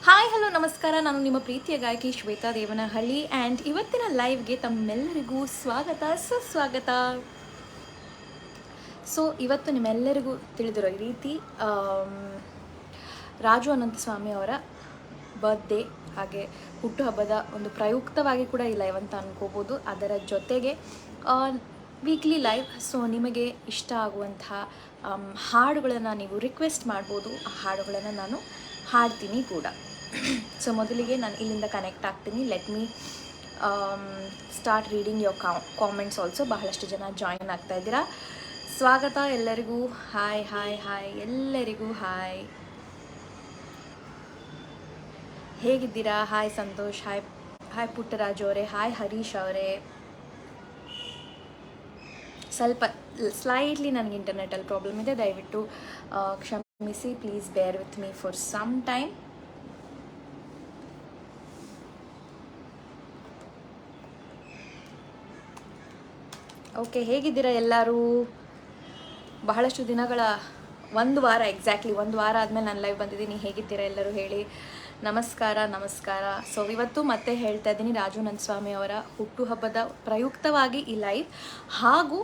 Hi hello ನಮಸ್ಕಾರ. ನಾನು ನಿಮ್ಮ ಪ್ರೀತಿಯ ಗಾಯಕಿ ಶ್ವೇತಾ ದೇವನಹಳ್ಳಿ ಆ್ಯಂಡ್ ಇವತ್ತಿನ ಲೈವ್ಗೆ ತಮ್ಮೆಲ್ಲರಿಗೂ ಸುಸ್ವಾಗತ. ಸೊ ಇವತ್ತು ನಿಮ್ಮೆಲ್ಲರಿಗೂ ತಿಳಿದಿರೋ ಈ ರೀತಿ ರಾಜು ಅನಂತಸ್ವಾಮಿ ಅವರ ಬರ್ತ್ಡೇ ಹಾಗೆ ಹುಟ್ಟುಹಬ್ಬದ ಒಂದು ಪ್ರಯುಕ್ತವಾಗಿ ಕೂಡ ಈ ಲೈವ್ ಅಂತ ಅನ್ಕೋಬೋದು. ಅದರ ಜೊತೆಗೆ ವೀಕ್ಲಿ ಲೈವ್. ಸೊ ನಿಮಗೆ ಇಷ್ಟ ಆಗುವಂತಹ ಹಾಡುಗಳನ್ನು ನೀವು ರಿಕ್ವೆಸ್ಟ್ ಮಾಡ್ಬೋದು. ಆ ಹಾಡುಗಳನ್ನು ನಾನು ಹಾಡ್ತೀನಿ ಕೂಡ. ಸೊ ಮೊದಲಿಗೆ ನಾನು ಇಲ್ಲಿಂದ ಕನೆಕ್ಟ್ ಆಗ್ತೀನಿ. Let me start reading your comments also. ಬಹಳಷ್ಟು ಜನ ಜಾಯಿನ್ ಆಗ್ತಾ ಇದ್ದೀರಾ. ಸ್ವಾಗತ ಎಲ್ಲರಿಗೂ. ಹಾಯ್ ಹಾಯ್ ಹಾಯ್ ಎಲ್ಲರಿಗೂ ಹಾಯ್. ಹೇಗಿದ್ದೀರಾ? Hi Santosh, hi hi Puttaraju ಅವರೇ, ಹಾಯ್ ಹರೀಶ್ ಅವರೇ. ಸ್ವಲ್ಪ ಸ್ಲೈಟ್ಲಿ ನನಗೆ ಇಂಟರ್ನೆಟಲ್ಲಿ ಪ್ರಾಬ್ಲಮ್ ಇದೆ, ದಯವಿಟ್ಟು ಕ್ಷಮಿಸಿ. Please bear with me for some time. Okay, ಹೇಗಿದ್ದೀರಾ ಎಲ್ಲರೂ? ಬಹಳಷ್ಟು ದಿನಗಳ ಒಂದು ವಾರ, ಎಕ್ಸಾಕ್ಟ್ಲಿ ಒಂದು ವಾರ ಆದಮೇಲೆ ನಾನು ಲೈವ್ ಬಂದಿದ್ದೀನಿ. ಹೇಗಿದ್ದೀರಾ ಎಲ್ಲರೂ ಹೇಳಿ. ನಮಸ್ಕಾರ. ಸೊ ಇವತ್ತು ಮತ್ತೆ ಹೇಳ್ತಾ ಇದ್ದೀನಿ, ರಾಜು ಅನಂತಸ್ವಾಮಿ ಅವರ ಹುಟ್ಟುಹಬ್ಬದ ಪ್ರಯುಕ್ತವಾಗಿ ಈ ಲೈವ್, ಹಾಗೂ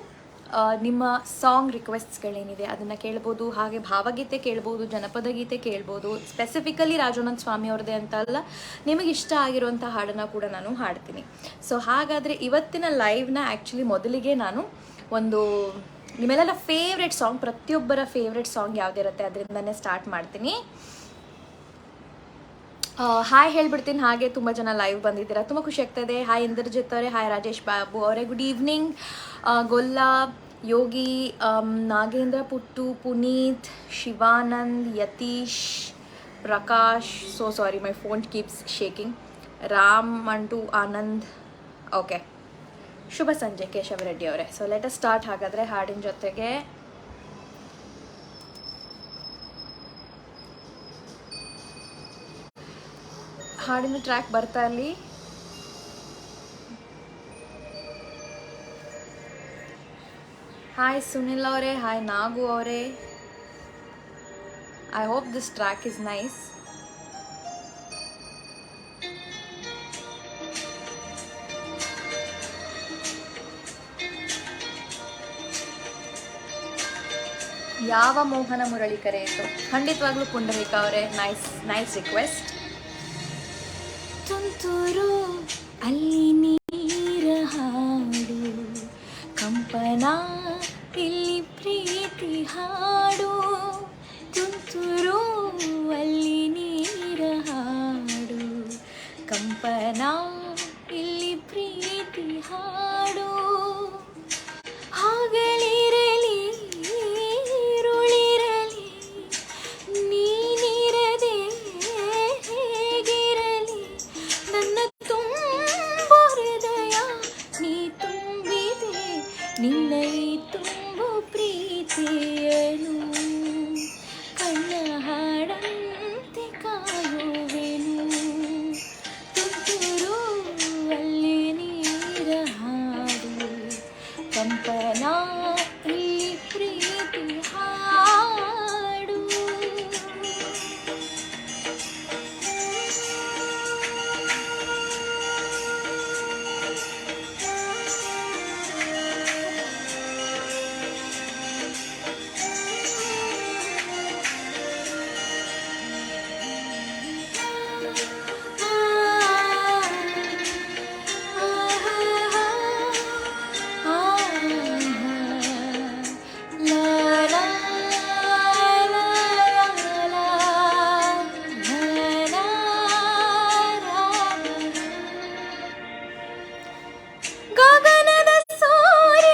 ನಿಮ್ಮ ಸಾಂಗ್ ರಿಕ್ವೆಸ್ಟ್ಸ್ಗಳೇನಿದೆ ಅದನ್ನು ಕೇಳ್ಬೋದು. ಹಾಗೆ ಭಾವಗೀತೆ ಕೇಳ್ಬೋದು, ಜನಪದ ಗೀತೆ ಕೇಳ್ಬೋದು. ಸ್ಪೆಸಿಫಿಕಲಿ ರಾಜು ಅನಂತಸ್ವಾಮಿ ಅವ್ರದ್ದೇ ಅಂತ ಅಲ್ಲ, ನಿಮಗೆ ಇಷ್ಟ ಆಗಿರುವಂಥ ಹಾಡನ್ನು ಕೂಡ ನಾನು ಹಾಡ್ತೀನಿ. ಸೊ ಹಾಗಾದರೆ ಇವತ್ತಿನ ಲೈವ್ನ ಆ್ಯಕ್ಚುಲಿ ಮೊದಲಿಗೆ ನಾನು ಒಂದು ನಿಮ್ಮೆಲ್ಲ ಫೇವ್ರೆಟ್ ಸಾಂಗ್, ಪ್ರತಿಯೊಬ್ಬರ ಫೇವ್ರೆಟ್ ಸಾಂಗ್ ಯಾವುದಿರುತ್ತೆ ಅದರಿಂದನೇ ಸ್ಟಾರ್ಟ್ ಮಾಡ್ತೀನಿ. ಹಾಯ್ ಹೇಳ್ಬಿಡ್ತೀನಿ. ಹಾಗೆ ತುಂಬ ಜನ ಲೈವ್ ಬಂದಿದ್ದೀರಾ, ತುಂಬ ಖುಷಿ ಆಗ್ತಾಯಿದೆ. ಹಾಯ್ ಇಂದ್ರಜಿತ್ ಅವರೇ, ಹಾಯ್ ರಾಜೇಶ್ ಬಾಬು ಅವರೇ, good evening. Golla, Yogi, Nagendra, Puttu, Puneeth, Shivanand, Yatish, Prakash. So sorry, my phone keeps shaking. Ram, Mantu, Anand. Okay, ಶುಭ ಸಂಜೆ ಕೇಶವ ರೆಡ್ಡಿ ಅವರೇ. So let us start. ಹಾಗಾದರೆ ಹಾಡಿನ ಜೊತೆಗೆ ಹಾಡಿನ ಟ್ರ್ಯಾಕ್ ಬರ್ತಾ ಇಲ್ಲಿ. ಹಾಯ್ ಸುನಿಲ್ ಅವರೇ, ಹಾಯ್ ನಾಗು ಅವರೇ. I hope this track is nice. ಯಾವ ಮೋಹನ ಮುರಳಿ ಕರೆಯಿತು? ಖಂಡಿತವಾಗ್ಲೂ ಪುಂಡರೀಕ ಅವರೇ, ನೈಸ್ ರಿಕ್ವೆಸ್ಟ್. ತುಂತುರು ಅಲ್ಲಿ ನೀರ ಹಾಡು, ಕಂಪನ ಇಲ್ಲಿ ಪ್ರೀತಿ ಹಾಡು. ತುಂತುರು ಅಲ್ಲಿ ನೀರ ಹಾಡು, ಕಂಪನ ಇಲ್ಲಿ ಪ್ರೀತಿ ಹಾಡು. ಹಾಗಲಿರಲಿ ಇರುಳಿರಲಿ, ನೀನಿರದೆ ಹೇಗಿರಲಿ, ನನ್ನ ತುಂಬು ಹೃದಯ ನೀ ತುಂಬಿದೆ, ನಿನ್ನ ಈ ತುಂಬು ಪ್ರೀತಿಯನು ಕಣ್ಣ ಹಾಡಂತೆ ಕಾಯುವೆನು. ತುಂತುರು ಅಲ್ಲಿ ನೀರ ಹಾಡು, ಕಂಪನ ಇಲ್ಲಿ ಪ್ರೀತಿ ಹಾಡು. ಗಗನದ ಸೂರ್ಯ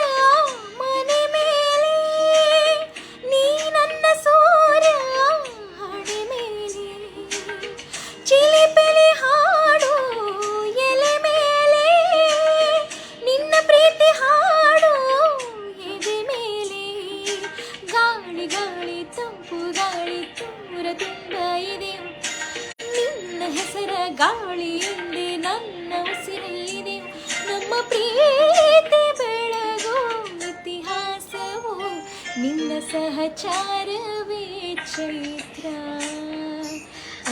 ಮನೆ ಮೇಲೆ, ನೀ ನನ್ನ ಸೂರ್ಯ ಹಣೆ ಮೇಲೆ, ಚಿಲಿಪಿಲಿ ಹಾಡು ಎಲೆ ಮೇಲೆ, ನಿನ್ನ ಪ್ರೀತಿ ಹಾಡು ಎದೆ ಮೇಲೆ. ಗಾಳಿ ಗಾಳಿ ತಂಪು ಗಾಳಿ ದೂರ ತುಂಬ ಇದೆ, ನಿನ್ನ ಹೆಸರ ಗಾಳಿ ಎಂದೇ ನನ್ನ ಉಸಿರಲ್ಲಿದೆ. ನಮ್ಮ ಪ್ರೀತಿ ಬೆಳಗೋ ಇತಿಹಾಸವು, ನಿನ್ನ ಸಹಚಾರವೇ ಚೈತ್ರ.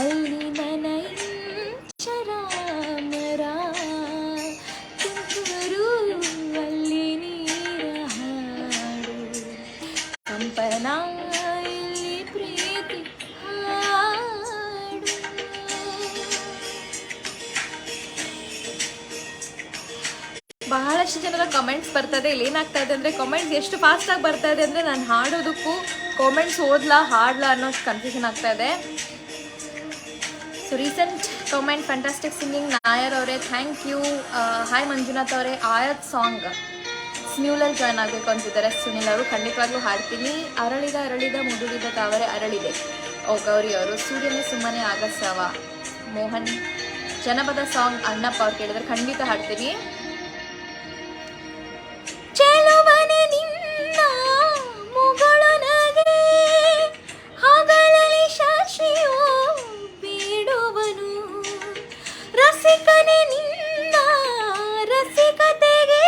ಅಲ್ಲಿ ನನ್ನ ಬಹಳಷ್ಟು ಜನರ ಕಮೆಂಟ್ಸ್ ಬರ್ತದೆ. ಇಲ್ಲಿ ಏನಾಗ್ತಾ ಇದೆ ಅಂದರೆ ಕಮೆಂಟ್ಸ್ ಎಷ್ಟು ಫಾಸ್ಟಾಗಿ ಬರ್ತಾ ಇದೆ ಅಂದರೆ ನಾನು ಹಾಡೋದಕ್ಕೂ ಕಾಮೆಂಟ್ಸ್ ಓದ್ಲಾ ಹಾಡ್ಲಾ ಅನ್ನೋಷ್ಟು ಕನ್ಫ್ಯೂಷನ್ ಆಗ್ತಾ ಇದೆ. So recent comment fantastic singing Nair ಅವರೇ, ಥ್ಯಾಂಕ್ ಯು. ಹಾಯ್ ಮಂಜುನಾಥ್ ಅವರೇ, ಆಯತ್ ಸಾಂಗ್ ಸ್ನ್ಯೂಲಲ್ಲಿ ಜಾಯ್ನ್ ಆಗಬೇಕು ಅಂತಿದ್ದಾರೆ ಸುನಿಲ್ ಅವರು. ಖಂಡಿತವಾಗ್ಲೂ ಹಾಡ್ತೀನಿ. ಅರಳಿದ ಅರಳಿದ ಮುದುಡಿದ ತಾವರೆ ಅರಳಿದೆ, ಓ ಗೌರಿ ಅವರು. ಸೂರ್ಯನೇ ಸುಮ್ಮನೆ ಆಗಸವ, ಮೋಹನ್. ಜನಪದ ಸಾಂಗ್ ಅಣ್ಣಪ್ಪ ಅವ್ರು ಕೇಳಿದ್ರೆ ಖಂಡಿತ ಹಾಡ್ತೀನಿ. ಚೆಲುವನೆ ನಿನ್ನ ಮುಗಳೊನಗೆ ಹಗಲಲ್ಲಿ ಶಶಿಯೋ ಬೀಡುವನು, ರಸಿಕನೆ ನಿನ್ನ ರಸಿಕತೆಗೆ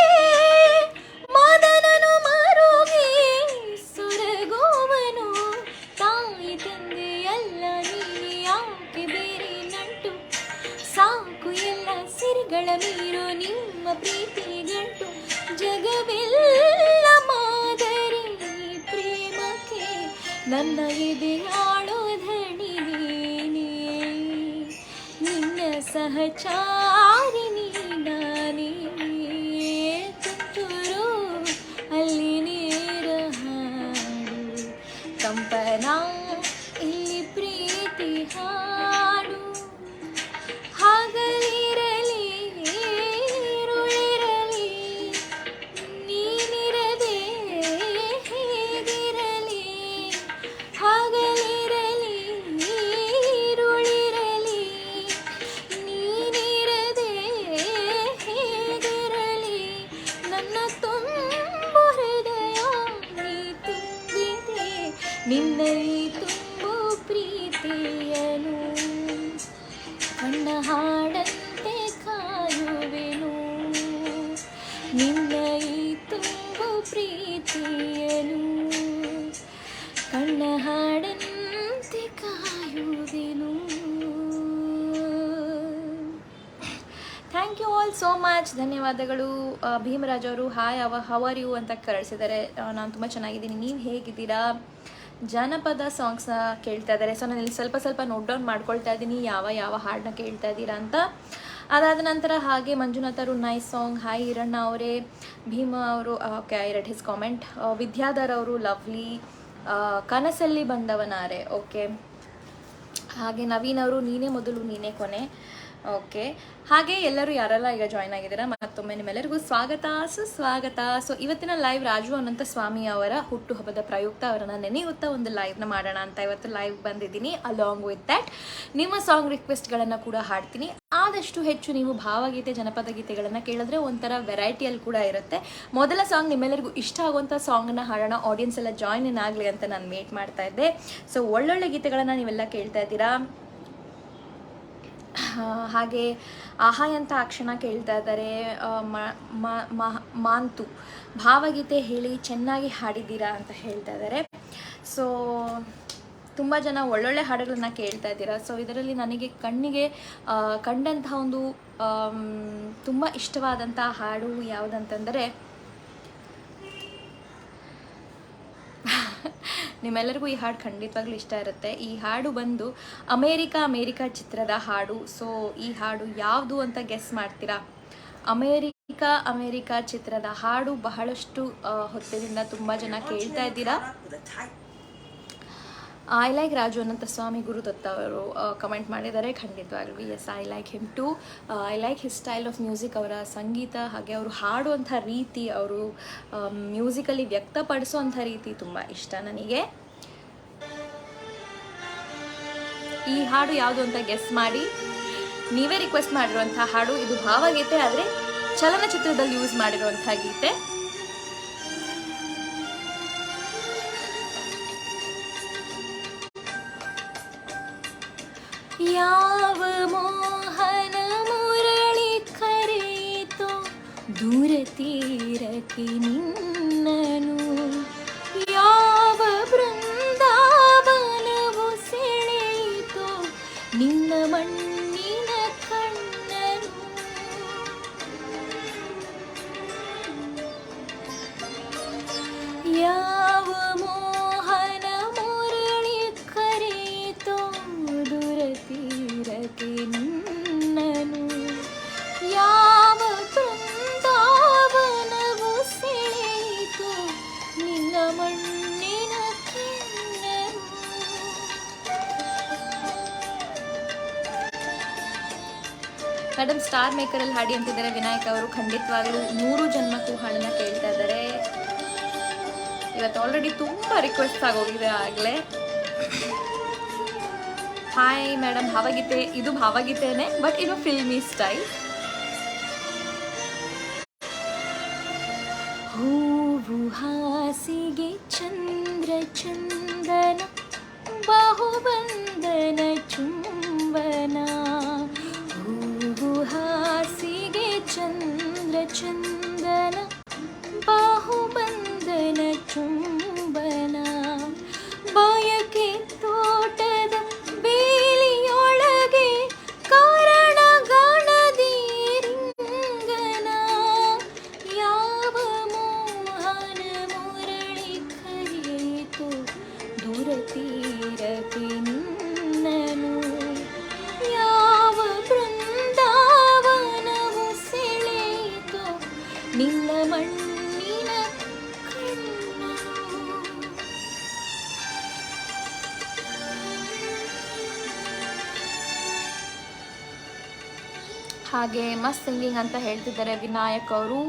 ಮದನನು ಮರುಗಿ ಸುರಗೋವನು. ತಾಯಿ ತಂದೆ ಎಲ್ಲ ನೀನೆ ಯಾಕೆ ಬೇರೆ ನಂಟು, ಸಾಕು ಎಲ್ಲ ಸಿರಿಗಳ ಮೀರೋ ನಿಮ್ಮ ಪ್ರೀತಿ ಗಂಟು. ಜಗವೆಲ್ಲ ಮಾದರಿ ಪ್ರೇಮಕ್ಕೆ ನನ್ನ ಎದೆಯಾಳೋ ಧಣಿ ನೀನೇ, ನಿನ್ನ ಸಹಚಾರಿಣಿ ನಾನೇ. ತುಂತುರು ಅಲ್ಲಿ ನೇರ ಹಾಡು, ಕಂಪನ ಇಲ್ಲಿ ಪ್ರೀತಿ ಹಾಡು. ಹಗಲಿರಲಿ ಇರುಳಿರಲಿ ನೀನಿರದೆ ಹೇಗಿರಲಿ, ಹಗಲಿರಲಿ ಇರುಳಿರಲಿ ನೀನಿರದೆ ಹೇಗಿರಲಿ. ನನ್ನ ತುಂಬು ಹೃದಯ ನೀ ತುಂಬಿದೆ, ನಿನ್ನಲ್ಲಿ ತುಂಬು ಪ್ರೀತಿಯನು. ಕಣ್ಣ ಹಾಡಂತೆ ಕಾಯುವೆನು, ನಿನ್ನ ಈ ತುಂಬು ಪ್ರೀತಿಯನು. ಕಣ್ಣ ಹಾಡಂತೆ ಕಾಯುವೆನು. Thank you all so much, ಧನ್ಯವಾದಗಳು. ಭೀಮರಾಜ್ ಅವರು ಹಾಯ್ ಹವರ್ ಯು ಅಂತ ಕಳಿಸಿದ್ದಾರೆ. ನಾನು ತುಂಬ ಚೆನ್ನಾಗಿದ್ದೀನಿ, ನೀವು ಹೇಗಿದ್ದೀರಾ? ಜಾನಪದ ಸಾಂಗ್ಸ್ನ ಕೇಳ್ತಾ ಇದ್ದಾರೆ. ಸೊ ನಾನು ಇಲ್ಲಿ ಸ್ವಲ್ಪ ನೋಟ್ ಡೌನ್ ಮಾಡ್ಕೊಳ್ತಾ ಇದ್ದೀನಿ ಯಾವ ಹಾಡನ್ನ ಕೇಳ್ತಾ ಇದ್ದೀರಾ ಅಂತ. ಅದಾದ ನಂತರ ಹಾಗೆ ಮಂಜುನಾಥ್ ಅವರು ನೈಸ್ ಸಾಂಗ್. ಹಾಯ್ ಹಿರಣ್ಣ ಅವರೇ. ಭೀಮ ಅವರು okay, I read his comment. Vidyadhar ಅವರು ಲವ್ಲಿ. ಕನಸಲ್ಲಿ ಬಂದವನಾರೆ, ಓಕೆ. ಹಾಗೆ ನವೀನ್ ಅವರು ನೀನೇ ಮೊದಲು ನೀನೇ ಕೊನೆ, ಓಕೆ. ಹಾಗೆ ಎಲ್ಲರೂ ಯಾರೆಲ್ಲ ಈಗ ಜಾಯ್ನ್ ಆಗಿದ್ದೀರಾ ಮತ್ತೊಮ್ಮೆ ನಿಮ್ಮೆಲ್ಲರಿಗೂ ಸ್ವಾಗತ ಸುಸ್ವಾಗತ. ಸೊ ಇವತ್ತಿನ ಲೈವ್ ರಾಜು ಅನಂತ ಸ್ವಾಮಿ ಅವರ ಹುಟ್ಟುಹಬ್ಬದ ಪ್ರಯುಕ್ತ ಅವರನ್ನ ನೆನೆಯುತ್ತಾ ಒಂದು ಲೈವ್ನ ಮಾಡೋಣ ಅಂತ ಇವತ್ತು ಲೈವ್ ಬಂದಿದ್ದೀನಿ. ಅಲಾಂಗ್ ವಿತ್ ದ್ಯಾಟ್ ನಿಮ್ಮ ಸಾಂಗ್ ರಿಕ್ವೆಸ್ಟ್ಗಳನ್ನು ಕೂಡ ಹಾಡ್ತೀನಿ. ಆದಷ್ಟು ಹೆಚ್ಚು ನೀವು ಭಾವಗೀತೆ ಜನಪದ ಗೀತೆಗಳನ್ನು ಕೇಳಿದ್ರೆ ಒಂಥರ ವೆರೈಟಿಯಲ್ಲಿ ಕೂಡ ಇರುತ್ತೆ. ಮೊದಲ ಸಾಂಗ್ ನಿಮ್ಮೆಲ್ಲರಿಗೂ ಇಷ್ಟ ಆಗುವಂಥ ಸಾಂಗನ್ನು ಹಾಡೋಣ, ಆಡಿಯನ್ಸ್ ಎಲ್ಲ ಜಾಯ್ನ್ ಇನ್ ಆಗಲಿ ಅಂತ ನಾನು ವೇಟ್ ಮಾಡ್ತಾ ಇದ್ದೆ. ಸೊ ಒಳ್ಳೊಳ್ಳೆ ಗೀತೆಗಳನ್ನು ನೀವೆಲ್ಲ ಕೇಳ್ತಾ ಇದ್ದೀರಾ. ಹಾಗೆ ಆಹಾಯ್ ಅಂತ ಅಕ್ಷಣ ಕೇಳ್ತಾ ಇದ್ದಾರೆ. ಮಾಂತು ಭಾವಗೀತೆ ಹೇಳಿ ಚೆನ್ನಾಗಿ ಹಾಡಿದ್ದೀರಾ ಅಂತ ಹೇಳ್ತಾ ಇದ್ದಾರೆ. ಸೊ ತುಂಬ ಜನ ಒಳ್ಳೊಳ್ಳೆ ಹಾಡುಗಳನ್ನ ಕೇಳ್ತಾ ಇದ್ದೀರಾ. ಸೊ ಇದರಲ್ಲಿ ನನಗೆ ಕಣ್ಣಿಗೆ ಕಂಡಂತಹ ಒಂದು ತುಂಬ ಇಷ್ಟವಾದಂಥ ಹಾಡು ಯಾವುದಂತಂದರೆ, ನಿಮ್ಮೆಲ್ಲರಿಗೂ ಈ ಹಾಡು ಖಂಡಿತವಾಗ್ಲೂ ಇಷ್ಟ ಇರುತ್ತೆ. ಈ ಹಾಡು ಬಂದು ಅಮೇರಿಕಾ ಚಿತ್ರದ ಹಾಡು. ಸೊ ಈ ಹಾಡು ಯಾವುದು ಅಂತ ಗೆಸ್ ಮಾಡ್ತೀರಾ? ಅಮೇರಿಕಾ ಚಿತ್ರದ ಹಾಡು. ಬಹಳಷ್ಟು ಹೊತ್ತಿನಿಂದ ತುಂಬ ಜನ ಕೇಳ್ತಾ ಇದ್ದೀರಾ. ಐ ಲೈಕ್ ರಾಜು ಅನಂತ ಸ್ವಾಮಿ ಗುರುದತ್ತ ಅವರು ಕಮೆಂಟ್ ಮಾಡಿದ್ದಾರೆ. ಖಂಡಿತವಾಗ್ಲೂ yes, I like him too. I like his style of music, ಅವರ ಸಂಗೀತ ಹಾಗೆ ಅವರು ಹಾಡುವಂಥ ರೀತಿ, ಅವರು ಮ್ಯೂಸಿಕಲ್ಲಿ ವ್ಯಕ್ತಪಡಿಸುವಂಥ ರೀತಿ ತುಂಬ ಇಷ್ಟ ನನಗೆ. ಈ ಹಾಡು ಯಾವುದು ಅಂತ ಗೆಸ್ ಮಾಡಿ. ನೀವೇ ರಿಕ್ವೆಸ್ಟ್ ಮಾಡಿರುವಂಥ ಹಾಡು. ಇದು ಭಾವಗೀತೆ ಆದರೆ ಚಲನಚಿತ್ರದಲ್ಲಿ ಯೂಸ್ ಮಾಡಿರುವಂಥ ಗೀತೆ. ಯಾವ ಮೋಹನ ಮುರಳಿ ಕರೆಯಿತೋ ದೂರ ತೀರಕ್ಕೆ ನಿನ್ನನು, ಯಾವ ಬೃಂದಾವನವು ಸೆಳೆಯಿತೋ ನಿನ್ನ ಮಣ್ಣಿನ ಕಣ್ಣನು. ಯಾವ ಮೋಹನ ಮುರಳಿ ಕರೆಯಿತೋ ದೂರ ತೀರಕ್ಕೆ ನಿನ್ನನು, ಯಾವ ಬೃಂದಾವನ ಮೇಡಮ್ ಸ್ಟಾರ್ ಮೇಕರಲ್ಲಿ ಹಾಡಿ ಅಂತಿದ್ದಾರೆ ವಿನಾಯಕ್ ಅವರು. ಖಂಡಿತವಾಗ್ಲೂ 100 ಜನ್ಮಕ್ಕೂ ಹಾಡನ್ನ ಕೇಳ್ತಾ ಇದ್ದಾರೆ. ಇವತ್ತು ಆಲ್ರೆಡಿ ತುಂಬ ರಿಕ್ವೆಸ್ಟ್ ಆಗೋಗಿದೆ ಆಗಲೇ. ಹಾಯ್ ಮೇಡಮ್, ಭಾವಗೀತೆ. ಇದು ಭಾವಗೀತೆನೇ, ಬಟ್ ಇದು ಫಿಲ್ಮಿ ಸ್ಟೈಲ್. ಹೂವು ಹಾಸಿಗೆ ಚಂದ್ರ ಚಂದನ ಬಾಹುಬಂಧನ ಚುಂಬನ. ಹೂವು ಹಾಸಿಗೆ ಚಂದ್ರ ಚಂದನ ಬಾಹುಬಂಧನ ಚುಂಬನ. ಬಯಕೆ ತೋಟದ ಬೇಲಿಯೊಳಗೆ ಕಾರಣ ಗಾಣದಿ ರಿಂಗನ. ಯಾವ ಮೋಹನ ಮುರಳಿ ಕರೆಯಿತು ದೂರ ತೀರಕ್ಕೆ ನಿನ್ನನು. ಯಾವ ಬೃಂದಾವನವು ಸೆಳೆಯಿತು ನಿನ್ನ ಮಣ್ಣಿನ ಕಣ್ಣನು. ಹಾಗೆ ಮಸ್ತ್ ಸಿಂಗಿಂಗ್ ಅಂತ ಹೇಳ್ತಿದ್ದಾರೆ ವಿನಾಯಕ್ ಅವರು.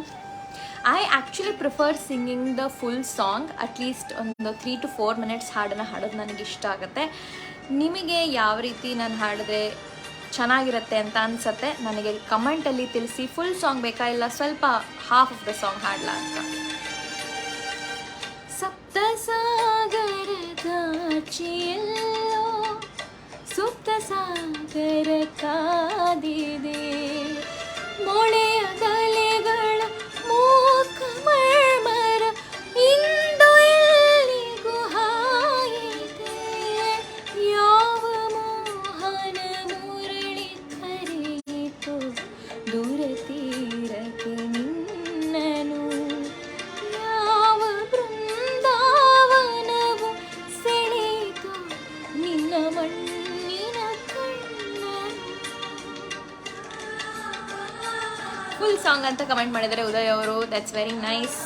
I actually prefer singing the full song. At least ಒಂದು 3 to 4 minutes ಹಾಡನ್ನು ಹಾಡೋದು ನನಗೆ ಇಷ್ಟ ಆಗುತ್ತೆ. ನಿಮಗೆ ಯಾವ ರೀತಿ ನಾನು ಹಾಡಿದ್ರೆ ಚೆನ್ನಾಗಿರುತ್ತೆ ಅಂತ ಅನಿಸುತ್ತೆ ನನಗೆ ಕಮೆಂಟಲ್ಲಿ ತಿಳಿಸಿ. ಫುಲ್ ಸಾಂಗ್ ಬೇಕಾ ಇಲ್ಲ ಸ್ವಲ್ಪ ಹಾಫ್ ಆಫ್ ದ ಸಾಂಗ್ ಹಾಡಲ ಅಂತ. ಸಪ್ತ ಸಾಗರದಾಚೆಯಲ್ಲೋ ಸುಪ್ತ ಸಾಗರ ಕಾದಿದೆ. ಮೊಳೆಯ ತಲೆಗಳ ಮೂಕ ಮರ್ಮರ ಇಂದು ಎಲ್ಲಿಗೂ ಹಾಯಿದೆ. ಯಾವ ಮೋಹನ ಮುರಳಿ ಕರೆಯಿತು ದೂರ ತೀರಕ್ಕೆ ನಿನ್ನನು. ಯಾವ ಬೃಂದಾವನವು ಸೆಳೆಯಿತು ನಿನ್ನ ಮಣ್ಣಿನ ಕಣ್ಣನು. ಫುಲ್ ಸಾಂಗ್ ಅಂತ ಕಮೆಂಟ್ ಮಾಡಿದ್ದಾರೆ ಉದಯ್ ಅವರು. That's very nice,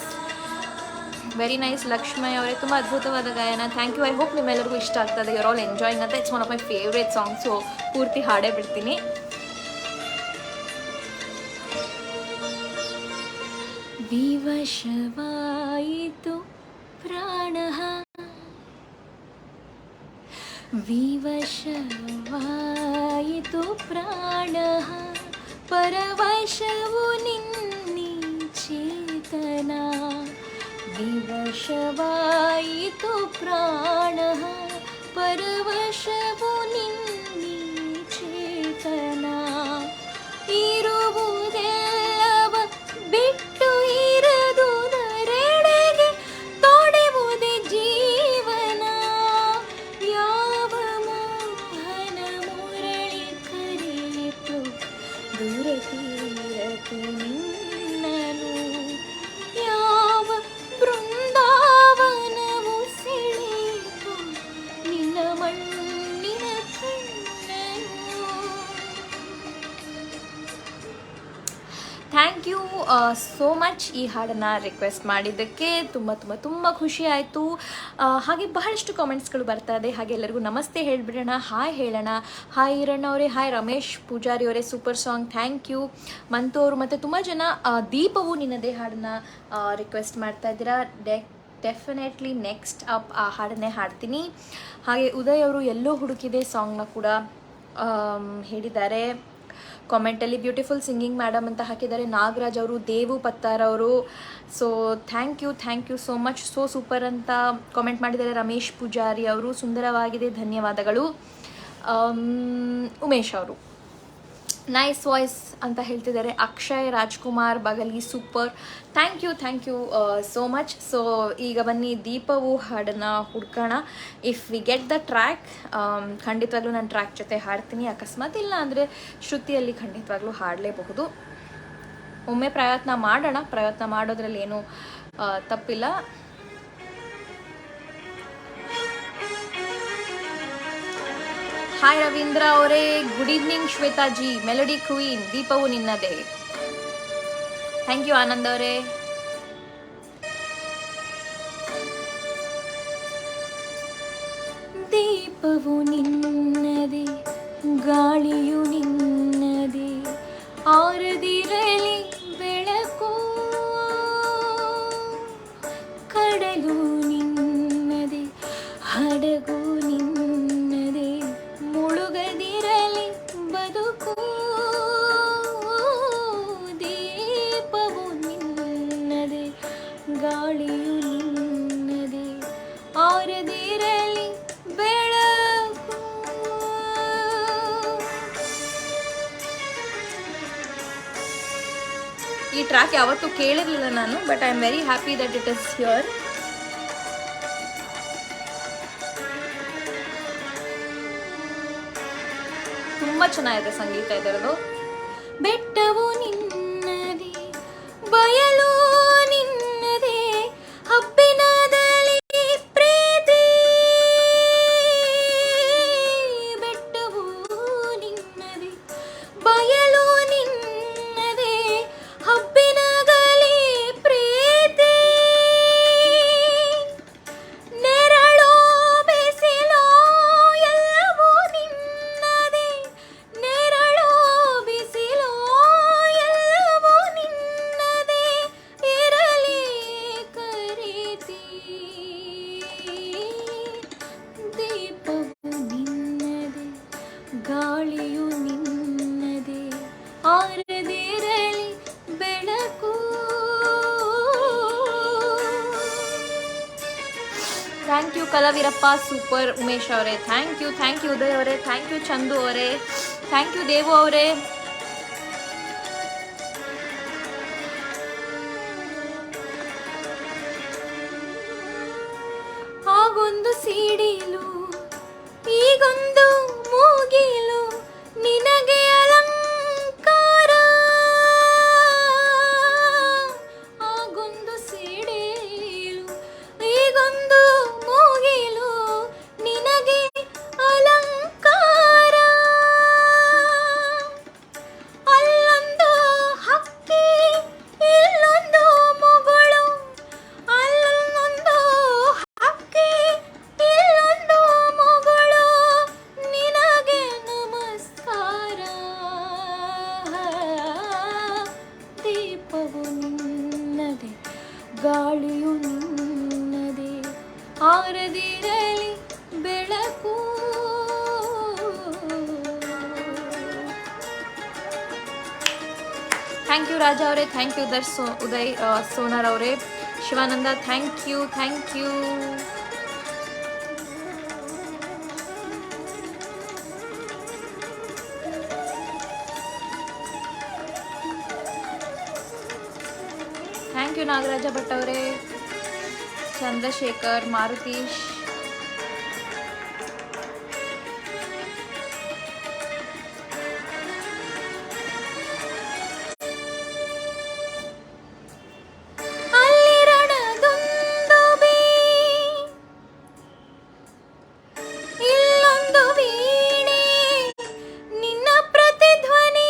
very nice. Lakshmay ಅವರೇ ತುಂಬ ಅದ್ಭುತವಾದ ಗಾಯನ. Thank you. ಐ ಹೋಪ್ ನಿಮ್ಮೆಲ್ಲರಿಗೂ ಇಷ್ಟ ಆಗ್ತದೆ. ಯುರ್ ಆಲ್ ಎಂಜಾಯಿಂಗ್ ಅಂತ. It's one of my favourite song. So ಪೂರ್ತಿ ಹಾಡೇ ಬಿಡ್ತೀನಿ. ವಿವಶವಾಯಿತು ಪ್ರಾಣ, ವಿವಶವಾಯಿತು ಪ್ರಾಣ, ಪರವಶವು ನಿನ್ನಿ ಚೇತನ. ವಿವಶವಾಯಿತು ಪ್ರಾಣ, ಪರವಶವು ನಿನ್ನಿ ಚೇತನ. ಇರುವುದೆಲ್ಲವ ಬಿಟ್ಟು ಇರದುದರೆಡೆಗೆ ತೊಡೆವುದೇ ಜೀವನ. ಯಾವ ಮೋಹನ ಮುರಳಿ ಕರೆಯಿತು ದೂರ ತೀರಕ್ಕೆ ನಿನ್ನನು. ಯಾವ ಬೃಂದಾವನವು ಸೆಳೆಯಿತು ನಿನ್ನ ಮಣ್ಣಿನ ಕಣ್ಣನು. ಥ್ಯಾಂಕ್ ಯು ಸೋ ಮಚ್ ಈ ಹಾಡನ್ನು ರಿಕ್ವೆಸ್ಟ್ ಮಾಡಿದ್ದಕ್ಕೆ. ತುಂಬ ತುಂಬ ತುಂಬ ಖುಷಿ ಆಯಿತು. ಹಾಗೆ ಬಹಳಷ್ಟು ಕಾಮೆಂಟ್ಸ್ಗಳು ಬರ್ತಾ ಇದೆ. ಹಾಗೆ ಎಲ್ಲರಿಗೂ ನಮಸ್ತೆ ಹೇಳಿಬಿಡೋಣ, ಹಾಯ್ ಹೇಳೋಣ. ಹಾಯ್ ಈರಣ್ಣ ಅವರೇ, ಹಾಯ್ ರಮೇಶ್ ಪೂಜಾರಿ ಅವರೇ, super song, thank you. Manthu ಅವರು ಮತ್ತು ತುಂಬ ಜನ ದೀಪವು ನಿನ್ನದೇ ಹಾಡನ್ನು ರಿಕ್ವೆಸ್ಟ್ ಮಾಡ್ತಾ ಇದ್ದೀರಾ. ಡೆಫಿನೆಟ್ಲಿ ನೆಕ್ಸ್ಟ್ ಅಪ್ ಆ ಹಾಡನ್ನೇ ಹಾಡ್ತೀನಿ. ಹಾಗೆ ಉದಯ್ ಅವರು ಎಲ್ಲೋ ಹುಡುಕಿದೆ ಸಾಂಗ್ನ ಕೂಡ ಹೇಳಿದ್ದಾರೆ ಕಾಮೆಂಟಲ್ಲಿ. ಬ್ಯೂಟಿಫುಲ್ ಸಿಂಗಿಂಗ್ ಮೇಡಮ್ ಅಂತ ಹಾಕಿದ್ದಾರೆ ನಾಗರಾಜ್ ಅವರು, ದೇವು ಪತ್ತಾರ್ ಅವರು. So thank you so much. So super ಅಂತ ಕಾಮೆಂಟ್ ಮಾಡಿದ್ದಾರೆ ರಮೇಶ್ ಪೂಜಾರಿ ಅವರು. ಸುಂದರವಾಗಿದೆ, ಧನ್ಯವಾದಗಳು. ಉಮೇಶ್ ಅವರು ನೈಸ್ ವಾಯ್ಸ್ ಅಂತ ಹೇಳ್ತಿದ್ದಾರೆ. ಅಕ್ಷಯ್ ರಾಜ್ಕುಮಾರ್ ಬಗಲಿ, super, thank you so much. So ಈಗ ಬನ್ನಿ ದೀಪವು ಹಾಡನ್ನು ಹುಡ್ಕೋಣ. If we get the track ಖಂಡಿತವಾಗ್ಲೂ ನಾನು ಟ್ರ್ಯಾಕ್ ಜೊತೆ ಹಾಡ್ತೀನಿ. ಅಕಸ್ಮಾತ್ ಇಲ್ಲ ಅಂದರೆ ಶ್ರುತಿಯಲ್ಲಿ ಖಂಡಿತವಾಗ್ಲೂ ಹಾಡಲೇಬಹುದು. ಒಮ್ಮೆ ಪ್ರಯತ್ನ ಮಾಡೋಣ. ಪ್ರಯತ್ನ ಮಾಡೋದ್ರಲ್ಲಿ ಏನೂ ತಪ್ಪಿಲ್ಲ. ಹಾಯ್ ರವೀಂದ್ರ ಅವರೇ, ಗುಡ್ ಈವ್ನಿಂಗ್ ಶ್ವೇತಾಜಿ, ಮೆಲೋಡಿ ಕ್ವೀನ್, ದೀಪವು ನಿನ್ನದೇ. ಥ್ಯಾಂಕ್ ಯು ಆನಂದ್ ಅವರೇ. ದೀಪವು ನಿನ್ನದೇ, ಗಾಳಿಯು ನಿನ್ನದೇ, ಈ ಟ್ರ್ಯಾಕ್ ಯಾವತ್ತೂ ಕೇಳಿರಲಿಲ್ಲ ನಾನು, but I am very happy that it is here. ತುಂಬ ಚೆನ್ನಾಗಿದೆ ಸಂಗೀತ ಇದರದು. ಬೆಟ್ಟವು ನಿನ್ನದೇ, ಬಯಲು ನಿನ್ನದೇ, ಹಬ್ಬಿನದಲ್ಲಿ ಪ್ರೀತಿ. ಬೆಟ್ಟವು ನಿನ್ನದೇ, ಬಯಲು ನಿನ್ನದೇ, ಹಬ್ಬಿನದಲ್ಲಿ ಪ್ರೀತಿ. ನೆರಳು ಬಿಸಿಲು ಎಲ್ಲವೂ ನಿನ್ನದೇ, ನೆರಳು ಬಿಸಿಲು ಎಲ್ಲವೂ ನಿನ್ನದೇ, ಇರಲಿ ಕರೀತಿ. ದೀಪವು ನಿನ್ನದೇ, ಗಾಳಿಯು ನಿನ್ನದೇ, ಆರದಿರಲಿ ಬೆಳಕು. Thank you Kalaveerappa, super. Umesh ಅವರೇ ಥ್ಯಾಂಕ್ ಯು ಉದಯ್ ಅವರೇ ಥ್ಯಾಂಕ್ ಯು, ಚಂದು ಅವರೇ ಥ್ಯಾಂಕ್ ಯು, ದೇವು ಅವರೇ. ಆಗೊಂದು ಸಿಡಿಲು, ಈಗೊಂದು ಮೂಗಿಲು, ನಿನಗೆ ಅಲಂಕಾರ. ಆಗೊಂದು ಸಿಡಿಲು, ಈಗೊಂದು ಮೂಗಿಲು, ನಿನಗೆ ಅಲಂಕಾರ. ಅಲ್ಲೊಂದು ಹಕ್ಕಿ, ಇಲ್ಲೊಂದು ಮುಗುಳು, ಅಲ್ಲೊಂದು ಹಕ್ಕಿ, ಇಲ್ಲೊಂದು ಮುಗುಳು, ನಿನಗೆ ನಮಸ್ಕಾರ. ದೀಪವು ನಿನ್ನದೇ, ಗಾಳಿಯು ನಿನ್ನದೇ, ಆರದಿರಲಿ ಬೆಳಕು. ಥ್ಯಾಂಕ್ ಯು ರಾಜಾ ಅವರೇ ಥ್ಯಾಂಕ್ ಯು, ಉದಯ್ ಸೋನಾರ್ ಅವರೇ, Shivananda thank you. Thank you Nagaraja Bhat ಅವರೇ, ಚಂದ್ರಶೇಖರ್, ಮಾರುತೀಶ್. ಅಲ್ಲಿರಣದೊಂದು ಬೀ, ಇಲ್ಲೊಂದು ವೀಣೆ, ನಿನ್ನ ಪ್ರತಿಧ್ವನಿ.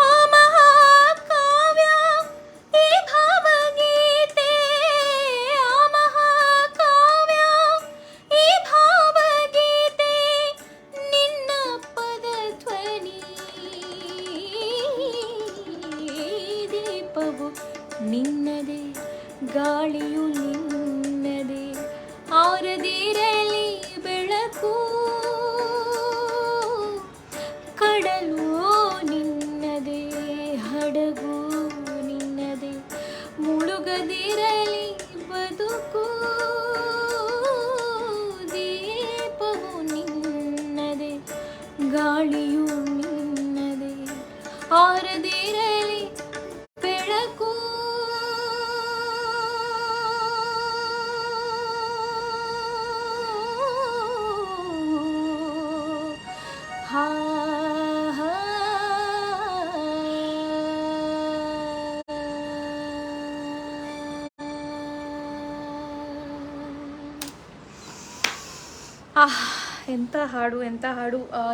ಆ ಮಹಾಕಾವ್ಯ, ಈ ಭಾವಗೀತೆ, ಆ ಮಹಾಕಾವ್ಯ, ಈ ಭಾವಗೀತೆ, ನಿನ್ನ ಪದಧ್ವನಿ. ದೀಪವು ನಿನ್ನದೇ, ಗಾಳಿಯು ನಿನ್ನದೇ, ಆರದಿರಲಿ ಬೆಳಕು. ಕಡಲು ನಿನ್ನದೇ, ಹಡಗು ನಿನ್ನದೇ, ಮುಳುಗದಿರಲಿ ಬದುಕು. ದೀಪವು ನಿನ್ನದೇ, ಗಾಳಿಯು ನಿನ್ನದೇ, ಆರದಿರಲಿ ಬೆಳಕು. ಹಾ ಹಾ. ಎಂಥ ಹಾಡು.